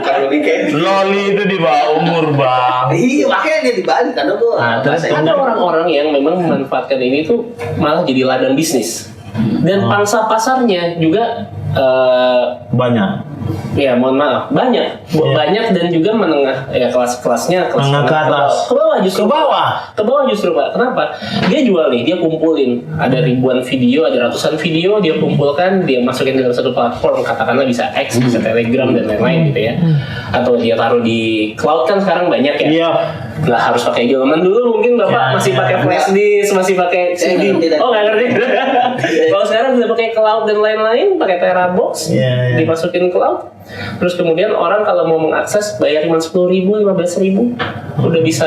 Bukan Loli Candy. Loli itu di bawah umur, Bang. Iya, makanya dia dibalik karena gua. Nah, terus Ada orang-orang yang memang memanfaatkan ini tuh malah jadi ladang bisnis. Dan pangsa pasarnya juga banyak. ya mohon maaf banyak dan juga menengah ya kelas-kelasnya kelas Menengah ke atas. ke bawah justru Ke bawah? ke bawah justru Pak. Kenapa? Dia jual nih, dia kumpulin ada ribuan video, ada ratusan video, dia kumpulkan, dia masukin dalam satu platform, katakanlah bisa X, bisa Telegram dan lain-lain gitu ya, atau dia taruh di cloud kan sekarang banyak ya. Iya. Nggak harus pakai zaman dulu, mungkin Bapak Ya, masih ya. pakai flash disk, masih pakai CD. ngerti. Oh nggak ngerti. Kalau sekarang bisa pakai cloud dan lain-lain, pakai Terabox, Ya, ya. dimasukin cloud. Terus kemudian orang kalau mau mengakses bayar cuma 10.000, 15.000, udah bisa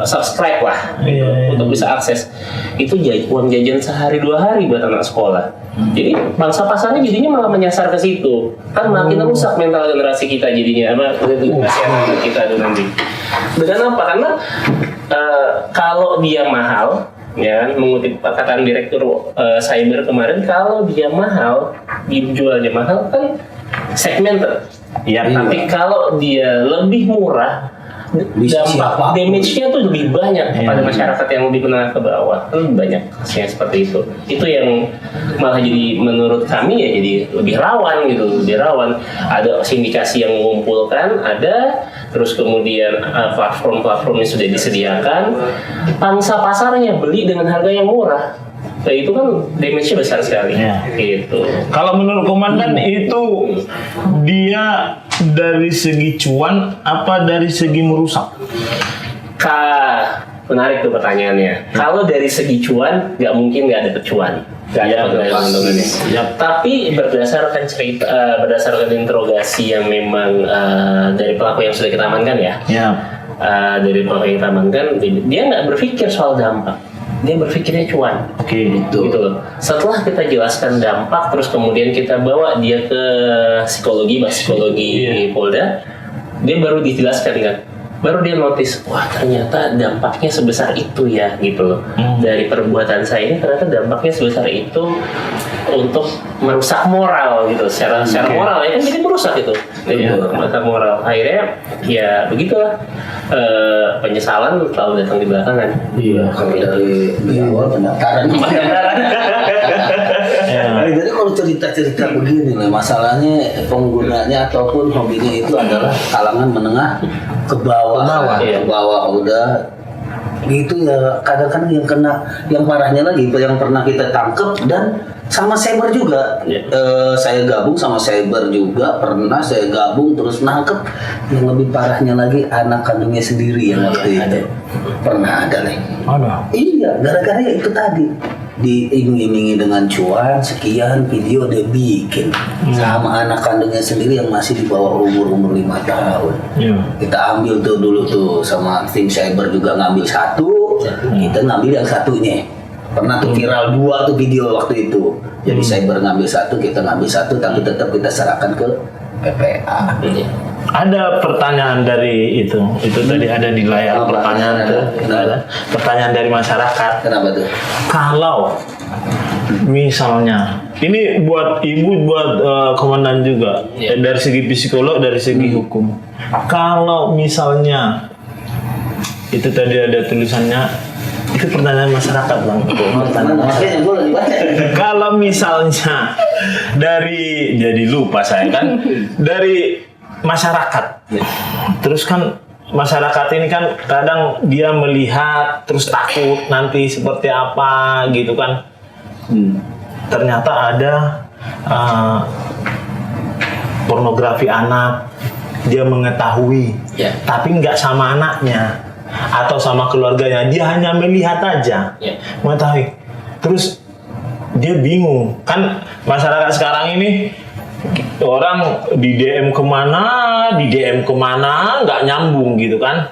subscribe lah gitu, Iya, iya. untuk bisa akses. Itu uang jajan sehari 2 hari buat anak sekolah. Jadi bangsa pasarnya jadinya malah menyasar ke situ. Kan makin rusak mental generasi kita jadinya, apa generasi anak kita itu nanti. Dengan apa? Karena kalau dia mahal, ya mengutip perkataan direktur cyber kemarin, kalau dia mahal, dijualnya mahal kan segmented. Iya. Tapi kalau dia lebih murah, Bisa dampak siapapun. damage-nya tuh lebih banyak kepada Iya. masyarakat yang lebih menengah ke bawah. Kan banyak kasusnya seperti itu. Itu yang malah jadi menurut kami ya jadi lebih rawan gitu, lebih rawan. Ada sindikasi yang mengumpulkan, ada terus kemudian platform-platform yang sudah disediakan, pangsa pasarnya beli dengan harga yang murah. Nah, itu kan damage-nya besar sekali. Iya. Gitu. Kalau menurut komandan itu dia dari segi cuan apa dari segi merusak? Menarik tuh pertanyaannya. Kalau dari segi cuan, nggak mungkin nggak ada cuan. Nggak ada Ya, keuntungannya. ya. Tapi berdasarkan cerita, berdasarkan interogasi yang memang dari pelaku yang sudah kita amankan ya, Ya. dari pelaku yang kita amankan, dia nggak berpikir soal dampak. Dia berpikirnya cuan. Oke. Gitu loh. Setelah kita jelaskan dampak, terus kemudian kita bawa dia ke psikologi Iya. Polda, dia baru dijelaskan kan. Baru dia notice, wah ternyata dampaknya sebesar itu ya gitu loh. Dari perbuatan saya ini ternyata dampaknya sebesar itu untuk merusak moral gitu, secara moral ya kan jadi merusak itu, merusak moral. Akhirnya ya begitulah, penyesalan selalu datang di belakangan. Iya, kalau dari awal pendaftaran. Jadi kalau cerita-cerita begini lah, masalahnya penggunanya ataupun hobinya itu adalah kalangan menengah ke bawah, Iya. ke bawah udah gitu ya. Kadang-kadang yang kena, yang parahnya lagi yang pernah kita tangkep dan sama cyber juga. Iya. Saya gabung sama cyber juga, pernah saya gabung terus nangkep. Yang lebih parahnya lagi anak kandungnya sendiri yang waktu itu pernah ada nih. Ada. Iya, gara-gara ya itu tadi diiming-imingi dengan cuan sekian video dia bikin sama anak kandungnya sendiri yang masih di bawah umur 5 tahun. Kita ambil tuh dulu tuh sama tim cyber juga ngambil satu, kita ngambil yang satunya. Pernah tuh viral 2 tuh video waktu itu. Jadi cyber ngambil satu, kita ngambil satu, tapi tetap kita serahkan ke PPA. Ada pertanyaan dari itu tadi ada di layar pertanyaan tuh. Ada pertanyaan dari masyarakat. Kenapa tuh? Kalau misalnya ini buat ibu, buat komandan juga, dari segi psikolog, dari segi hukum. Kalau misalnya itu tadi ada tulisannya, itu pertanyaan masyarakat bang. Kalau misalnya dari, jadi lupa saya kan, dari masyarakat, terus kan masyarakat ini kan kadang dia melihat terus takut nanti seperti apa gitu kan. Ternyata ada pornografi anak, dia mengetahui, tapi nggak sama anaknya atau sama keluarganya, dia hanya melihat aja, mengetahui. Terus dia bingung kan, masyarakat sekarang ini orang di DM kemana, nggak nyambung gitu kan.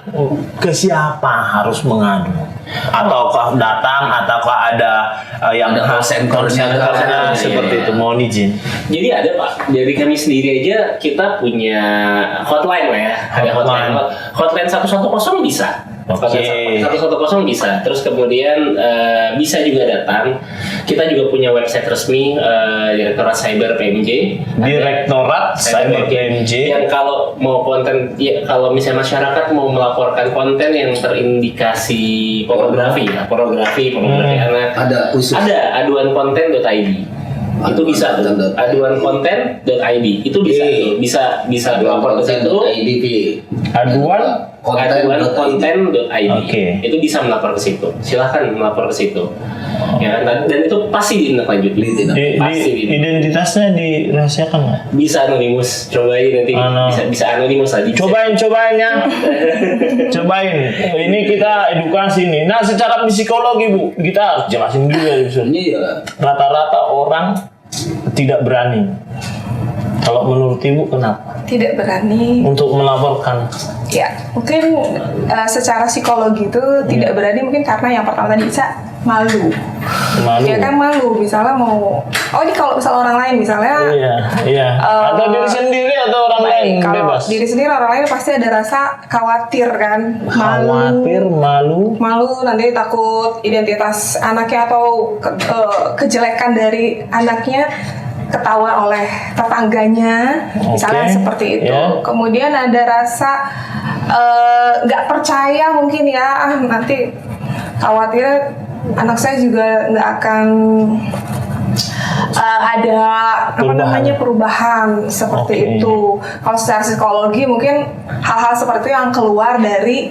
Ke siapa harus mengadu? Ataukah datang, ataukah ada yang call center-nya seperti itu, mohon izin. Jadi ada Pak, dari kami sendiri aja kita punya hotline lah ya. Ada hotline 110 bisa. Oke. 110 bisa. Terus kemudian bisa juga datang. Kita juga punya website resmi Direktorat Cyber PMJ. Direktorat Cyber PMJ. Yang kalau mau konten, ya kalau misalnya masyarakat mau melaporkan konten yang terindikasi pornografi anak, Ada khusus. ada aduankonten.id. Itu bisa tuh. Aduankonten.id itu bisa melapor ke situ. Aduan Aduankonten.id. Oke. Itu bisa melapor ke situ. Silahkan melapor ke situ. Ya, dan itu pasti ditindaklanjuti. Pasti identitasnya dirahasiakan nggak? bisa anonimus. Cobain nanti bisa anonimus aja. Cobain ya. Cobain. Ini kita edukasi nih. Nah, secara psikologi Bu, kita harus jelasin dulu ya. Iya. Rata-rata orang tidak berani. Kalau menurut Ibu kenapa? Tidak berani. Untuk melaporkan. Ya, mungkin secara psikologi itu tidak berani mungkin karena yang pertama tadi bisa malu. Ya kan malu, misalnya mau, ini kalau misalnya orang lain misalnya. Iya. Atau diri sendiri atau orang lain kalau bebas. diri sendiri orang lain pasti ada rasa khawatir kan, malu nanti takut identitas anaknya atau kejelekan dari anaknya ketahuan oleh tetangganya, misalnya seperti itu. Kemudian ada rasa nggak percaya mungkin ya, nanti khawatir anak saya juga nggak akan ada perubahan seperti itu. Kalau secara psikologi mungkin hal-hal seperti itu yang keluar dari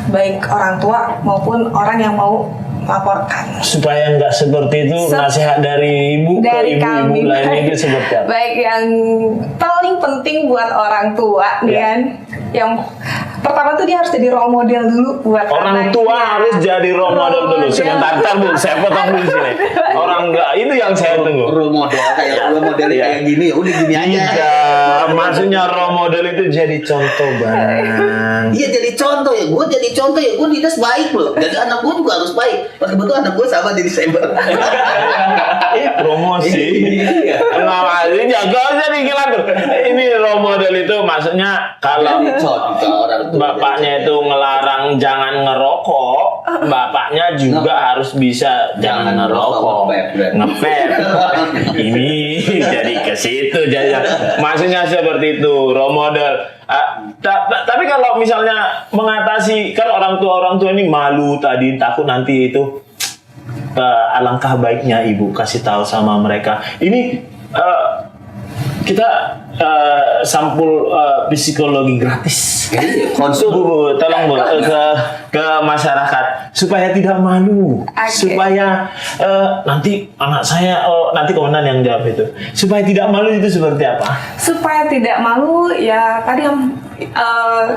baik orang tua maupun orang yang mau laporkan. Supaya nggak seperti itu, nasihat dari Ibu ke ibu-ibu lain itu seperti apa? Baik, yang paling penting buat orang tua nih kan, yang pertama tuh dia harus jadi role model dulu buat orang tua harus jadi role model dulu. Sebentar Bu, saya potong dulu sini. Orang enggak, itu yang saya tunggu. Role model kayak gini, udah gini aja. Iya, maksudnya role model itu jadi contoh Bang. Iya, jadi contoh ya. Gue jadi contoh ya. Gue dinas baik loh. Jadi anak gue juga harus baik. Pas kebetulan anak gue sama di cyber. Promosi. Nah, ini jaga aja nih gila tuh. Ini role model itu maksudnya kalau bapaknya itu ngelarang jangan ngerokok, bapaknya juga harus bisa jangan ngerokok, ngepep. Ini jadi ke situ jadi. Maksudnya seperti itu, role model. Tapi kalau misalnya mengatasi, kan orang tua ini malu tadi, takut nanti itu, alangkah baiknya Ibu kasih tahu sama mereka. Ini kita sampul psikologi gratis. Bu, tolong Bu, ke masyarakat supaya tidak malu, supaya nanti anak saya, nanti komandan yang jawab itu, supaya tidak malu itu seperti apa? Supaya tidak malu ya tadi yang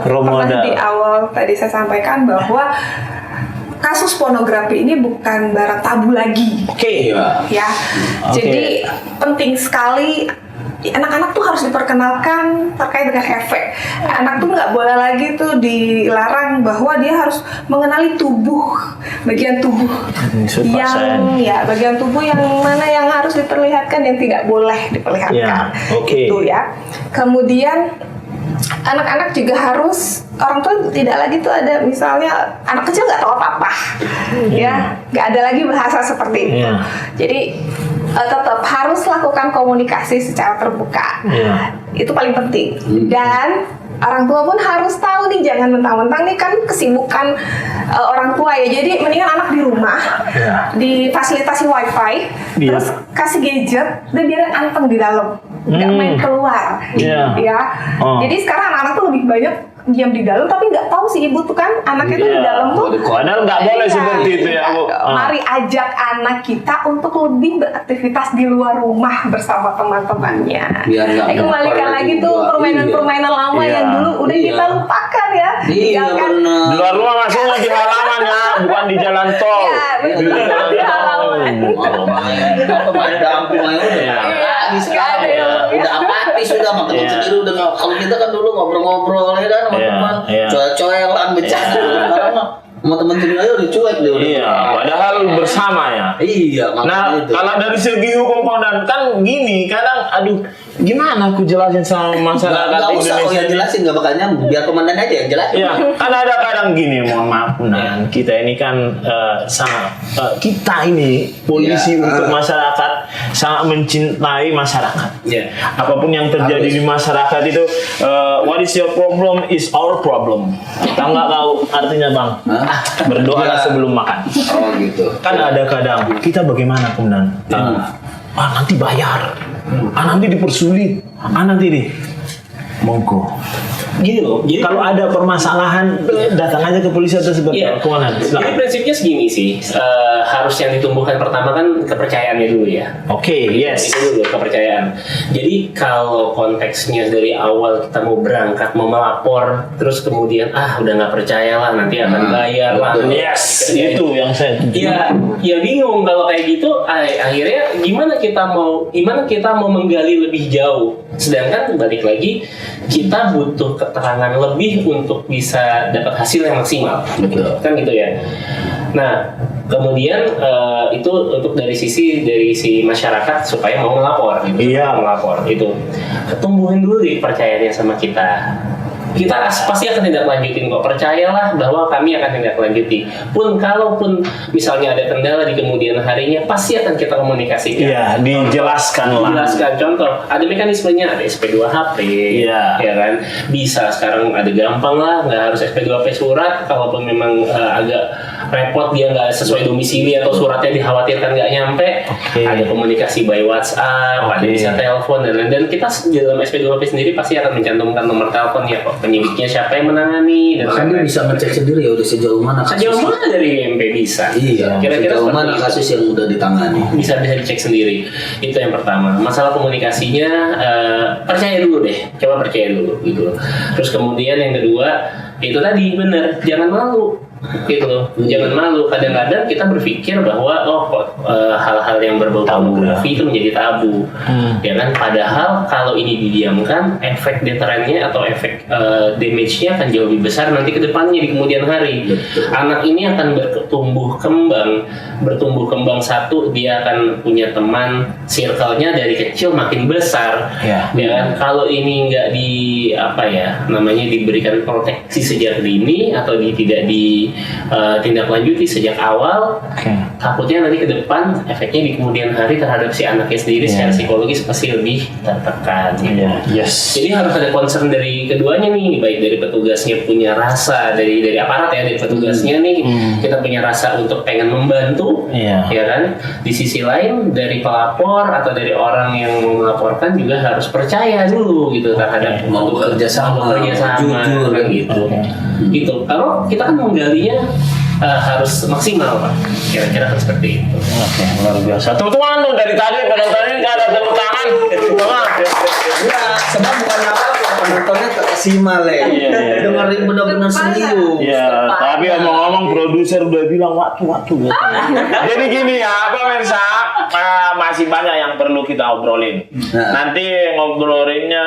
pernah di awal tadi saya sampaikan bahwa kasus pornografi ini bukan barang tabu lagi. Oke. Iya. Ya, jadi penting sekali anak-anak tuh harus diperkenalkan terkait dengan efek. Anak tuh nggak boleh lagi tuh dilarang bahwa dia harus mengenali bagian tubuh bagian tubuh yang mana yang harus diperlihatkan yang tidak boleh diperlihatkan. Itu ya. Kemudian anak-anak juga harus, orang tua tidak lagi tuh ada misalnya anak kecil nggak tahu apa-apa, ya nggak ada lagi bahasa seperti itu. Jadi tetap harus lakukan komunikasi secara terbuka. Itu paling penting. Dan orang tua pun harus tahu nih, jangan mentang-mentang nih kan kesibukan orang tua ya. Jadi mendingan anak di rumah, difasilitasi wifi, terus kasih gadget, dan biarin anteng di dalam, nggak main keluar. Jadi sekarang anak-anak tuh lebih banyak diam di dalam, tapi nggak tahu si ibu tuh kan anaknya tuh di dalam tuh. Padahal nggak boleh seperti itu ya, Bu. Mari ajak anak kita untuk lebih beraktivitas di luar rumah bersama teman-temannya. Kembalikan lagi tuh permainan-permainan lama yang dulu udah kita lupakan ya. Di luar rumah maksudnya di halaman ya, bukan di jalan tol. Di halaman. Pemain kampung sekarang udah apatis, sudah makan sendiri, udah kalau kita kan dulu ngobrol-ngobrol ya kan sama teman, coel-coelan bercanda sama teman sendiri aja udah cuek deh. Padahal bersama ya. Nah, itu. kalau dari segi hukum komandan kan gini, kadang gimana aku jelasin sama masyarakat nggak usah Indonesia? Jelasin nggak bakal nyambung, biar komandan aja yang jelasin. Iya, kan ada kadang gini, mohon maaf Nan, kita ini kan kita ini polisi untuk masyarakat, sangat mencintai masyarakat. Apapun yang terjadi di masyarakat itu, what is your problem is our problem. Tahu nggak tahu artinya bang? Berdoa sebelum makan. Oh gitu. Kan ada kadang kita bagaimana komandan? Nanti bayar, nanti dipersulit, nanti deh. Monggo. Gini loh, jadi Kalau ada permasalahan datang aja ke polisi atau seperti komandan. Jadi prinsipnya segini sih, harus yang ditumbuhkan pertama kan kepercayaannya dulu ya. Oke, yes. Itu dulu kepercayaan. Jadi kalau konteksnya dari awal kita mau berangkat, mau melapor, terus kemudian udah nggak percaya lah, nanti akan bayar lah. Yes, itu yang saya. Ya bingung kalau kayak gitu. Akhirnya gimana kita mau menggali lebih jauh? Sedangkan balik lagi kita butuh keterangan lebih untuk bisa dapat hasil yang maksimal. Kan gitu ya. Nah, kemudian itu untuk dari si masyarakat supaya mau melapor gitu. Melapor itu. Tumbuhin dulu deh kepercayaannya sama kita. Kita pasti akan tindak lanjutin kok, percayalah bahwa kami akan tindak lanjuti. Kalaupun misalnya ada kendala di kemudian harinya, pasti akan kita komunikasikan. Dijelaskan lah. Dijelaskan. Contoh, ada mekanismenya, ada SP2HP, ya kan. Bisa sekarang ada gampang lah, nggak harus SP2HP surat. Kalaupun memang agak repot dia nggak sesuai domisili atau suratnya dikhawatirkan nggak nyampe, ada komunikasi by WhatsApp, ada bisa telepon dan kita dalam SP2HP sendiri pasti akan mencantumkan nomor telepon ya kok. Penyidiknya siapa yang menangani dan bahkan dia bisa ngecek sendiri ya udah sejauh mana kasus. Sejauh mana dari MP bisa? Kira-kira sejauh mana kasus yang udah ditangani. Bisa dicek sendiri. Itu yang pertama. Masalah komunikasinya percaya dulu deh. Coba percaya dulu gitu. Terus kemudian yang kedua itu tadi benar, jangan malu. Gitu loh, jangan malu. Kadang-kadang kita berpikir bahwa hal-hal yang berbau pornografi itu menjadi tabu, ya kan? Padahal kalau ini didiamkan, efek deterannya atau efek damage-nya akan jauh lebih besar nanti ke depannya di kemudian hari. Anak ini akan bertumbuh kembang. Satu, dia akan punya teman, circle-nya dari kecil makin besar, ya kan? Kalau ini nggak diberikan proteksi sejak dini atau tidak tindak lanjuti sejak awal, takutnya nanti ke depan efeknya di kemudian hari terhadap si anaknya sendiri secara psikologis pasti lebih tertekan. Jadi harus ada concern dari keduanya nih, baik dari petugasnya punya rasa, dari aparat ya, dari petugasnya nih kita punya rasa untuk pengen membantu, ya kan. Di sisi lain dari pelapor atau dari orang yang melaporkan juga harus percaya dulu gitu terhadap mau bekerja sama jujur kan gitu. Gitu. Kalau kita kan menggalinya harus maksimal Pak. Kira-kira kan seperti itu. Oke, luar biasa. Teman-teman dari tadi penonton ini nggak ada tepuk tangan. Sebab bukan apa-apa, penontonnya terkesima ngeri benar-benar serius. Ya, tapi ngomong-ngomong produser udah bilang waktu. Jadi gini ya, pemirsa, masih banyak yang perlu kita obrolin. Nanti ngobrolinnya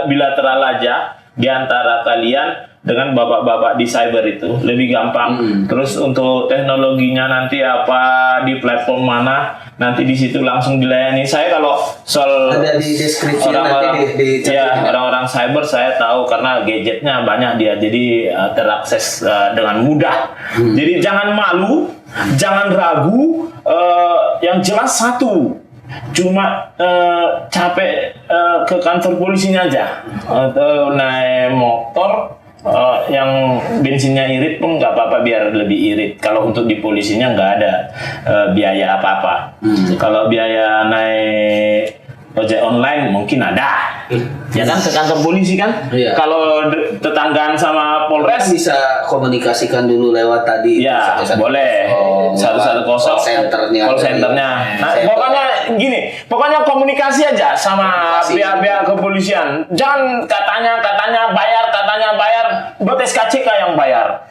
bilateral aja di antara kalian dengan bapak-bapak di cyber itu lebih gampang. Terus untuk teknologinya nanti apa di platform mana, nanti di situ langsung dilayani. Saya kalau soal ada di deskripsi orang-orang nanti ya orang-orang cyber saya tahu karena gadgetnya banyak dia, jadi terakses dengan mudah. Jadi jangan malu, jangan ragu. Yang jelas satu, cuma capek ke kantor polisinya aja atau naik motor yang bensinnya irit pun nggak apa-apa, biar lebih irit. Kalau untuk di polisinya nggak ada biaya apa-apa. Kalau biaya naik ojek online mungkin ada, ya kan, ke kantor polisi kan. Iya. Kalau tetanggaan sama Polres bisa komunikasikan dulu lewat tadi. ya boleh 110 call centernya. call centernya. Nah, pokoknya gini, pokoknya komunikasi aja sama pihak-pihak kepolisian. Jangan katanya bayar, buat SKCK yang bayar.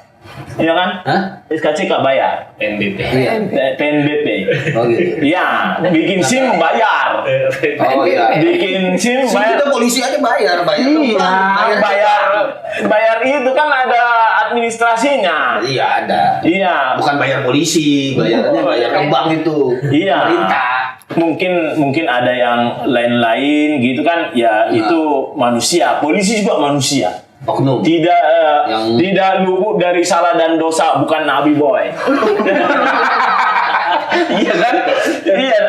Iya kan? Hah? SKCK bayar. PNBP. Iya. PNBP. Oh gitu. Iya, bikin SIM bayar. Oh iya. Bikin SIM Sini bayar. kita polisi aja bayar Iya, bayar itu kan ada administrasinya. Iya ada. Iya. Bukan bayar polisi, bayarnya bayar ke bank itu. Iya. Pemerintah. Mungkin ada yang lain-lain gitu kan. Ya itu manusia. Polisi juga manusia. Oknum. Tidak Yang- tidak luput dari salah dan dosa, bukan Nabi Boy. Iya kan? Iya.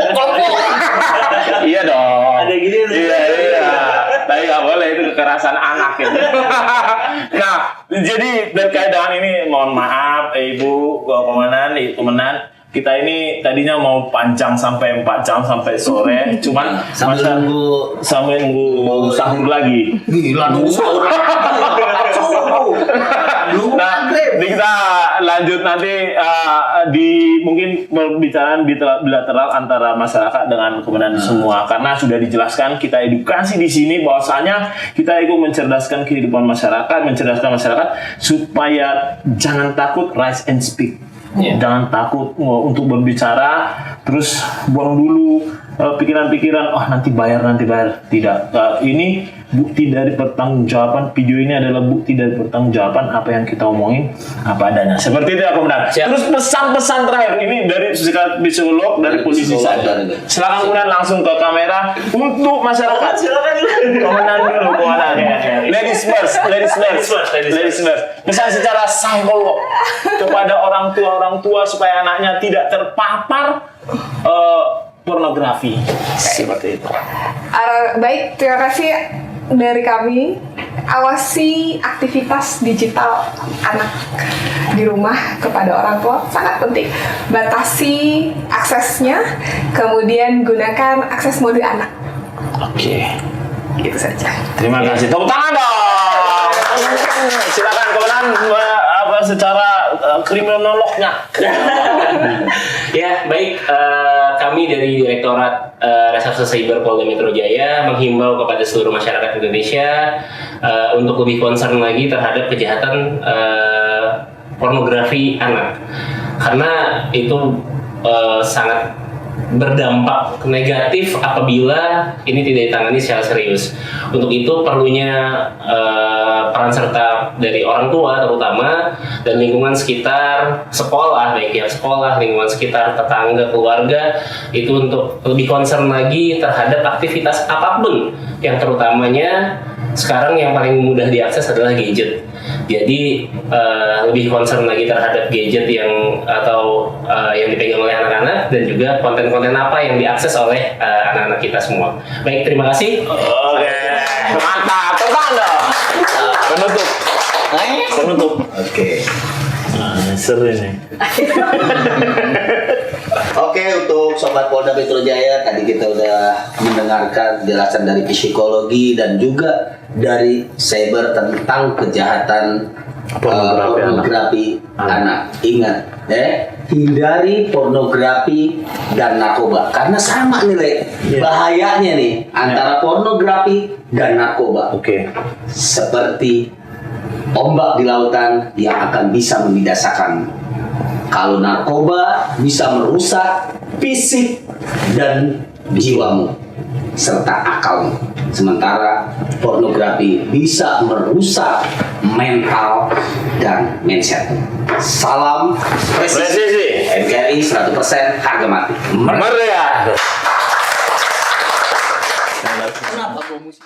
Iya dong. Ada gini. Iya. Tapi nggak boleh, itu kekerasan anak gitu. Nah, jadi terkait dengan ini, mohon maaf, Ibu Komandan, kita ini tadinya mau panjang sampai 4 jam sampai sore, cuman Sambil nunggu sahur lagi. Gila nunggu sahur. Nunggu Nah, maghrib. kita lanjut nanti mungkin pembicaraan bilateral antara masyarakat dengan komandan semua, karena sudah dijelaskan, kita edukasi di sini bahwasanya kita ikut mencerdaskan kehidupan masyarakat, mencerdaskan masyarakat supaya jangan takut rise and speak. Jangan takut untuk berbicara, terus buang dulu pikiran-pikiran, nanti bayar. Tidak. Ini bukti dari pertanggungjawaban. Video ini adalah bukti dari pertanggungjawaban apa yang kita omongin apa adanya. Seperti itu ya, Komandan. Siap. Terus pesan-pesan terakhir ini dari psikolog dari polisi saya. Silakan kemudian langsung ke kamera untuk masyarakat. Silakan. Komandan dulu, Komandan. Ladies first. Pesan secara psikolog kepada orang tua supaya anaknya tidak terpapar pornografi. Seperti itu. Baik, terima kasih dari kami. Awasi aktivitas digital anak di rumah kepada orang tua, sangat penting. Batasi aksesnya, kemudian gunakan akses mode anak. Oke. Gitu saja. Terima kasih. Tepuk tangan dong. Silakan Komandan secara kriminolognya. Ya, baik. Kami dari Direktorat Reserse Cyber Polda Metro Jaya menghimbau kepada seluruh masyarakat Indonesia untuk lebih concern lagi terhadap kejahatan pornografi anak, karena itu sangat berdampak negatif apabila ini tidak ditangani secara serius. Untuk itu perlunya peran serta dari orang tua terutama, dan lingkungan sekitar, sekolah, baik yang sekolah, lingkungan sekitar, tetangga, keluarga, itu untuk lebih concern lagi terhadap aktivitas apapun, yang terutamanya sekarang yang paling mudah diakses adalah gadget. Jadi lebih concern lagi terhadap gadget yang dipegang oleh anak-anak, dan juga konten-konten apa yang diakses oleh anak-anak kita semua. Baik, terima kasih. Oke. Mantap. Tepuk dong. Penutup. Oke. Seru nih. Oke, untuk Sobat Polda Metro Jaya, tadi kita udah mendengarkan penjelasan dari psikologi dan juga dari cyber tentang kejahatan pornografi anak. Ingat, hindari pornografi dan narkoba, karena sama nih, bahayanya nih antara pornografi dan narkoba. Oke. Seperti ombak di lautan yang akan bisa membinasakan. Kalau narkoba bisa merusak fisik dan jiwamu serta akalmu. Sementara pornografi bisa merusak mental dan mindset. Salam presisi. NKRI 100% harga mati. Merdeka. Kenapa gua musik?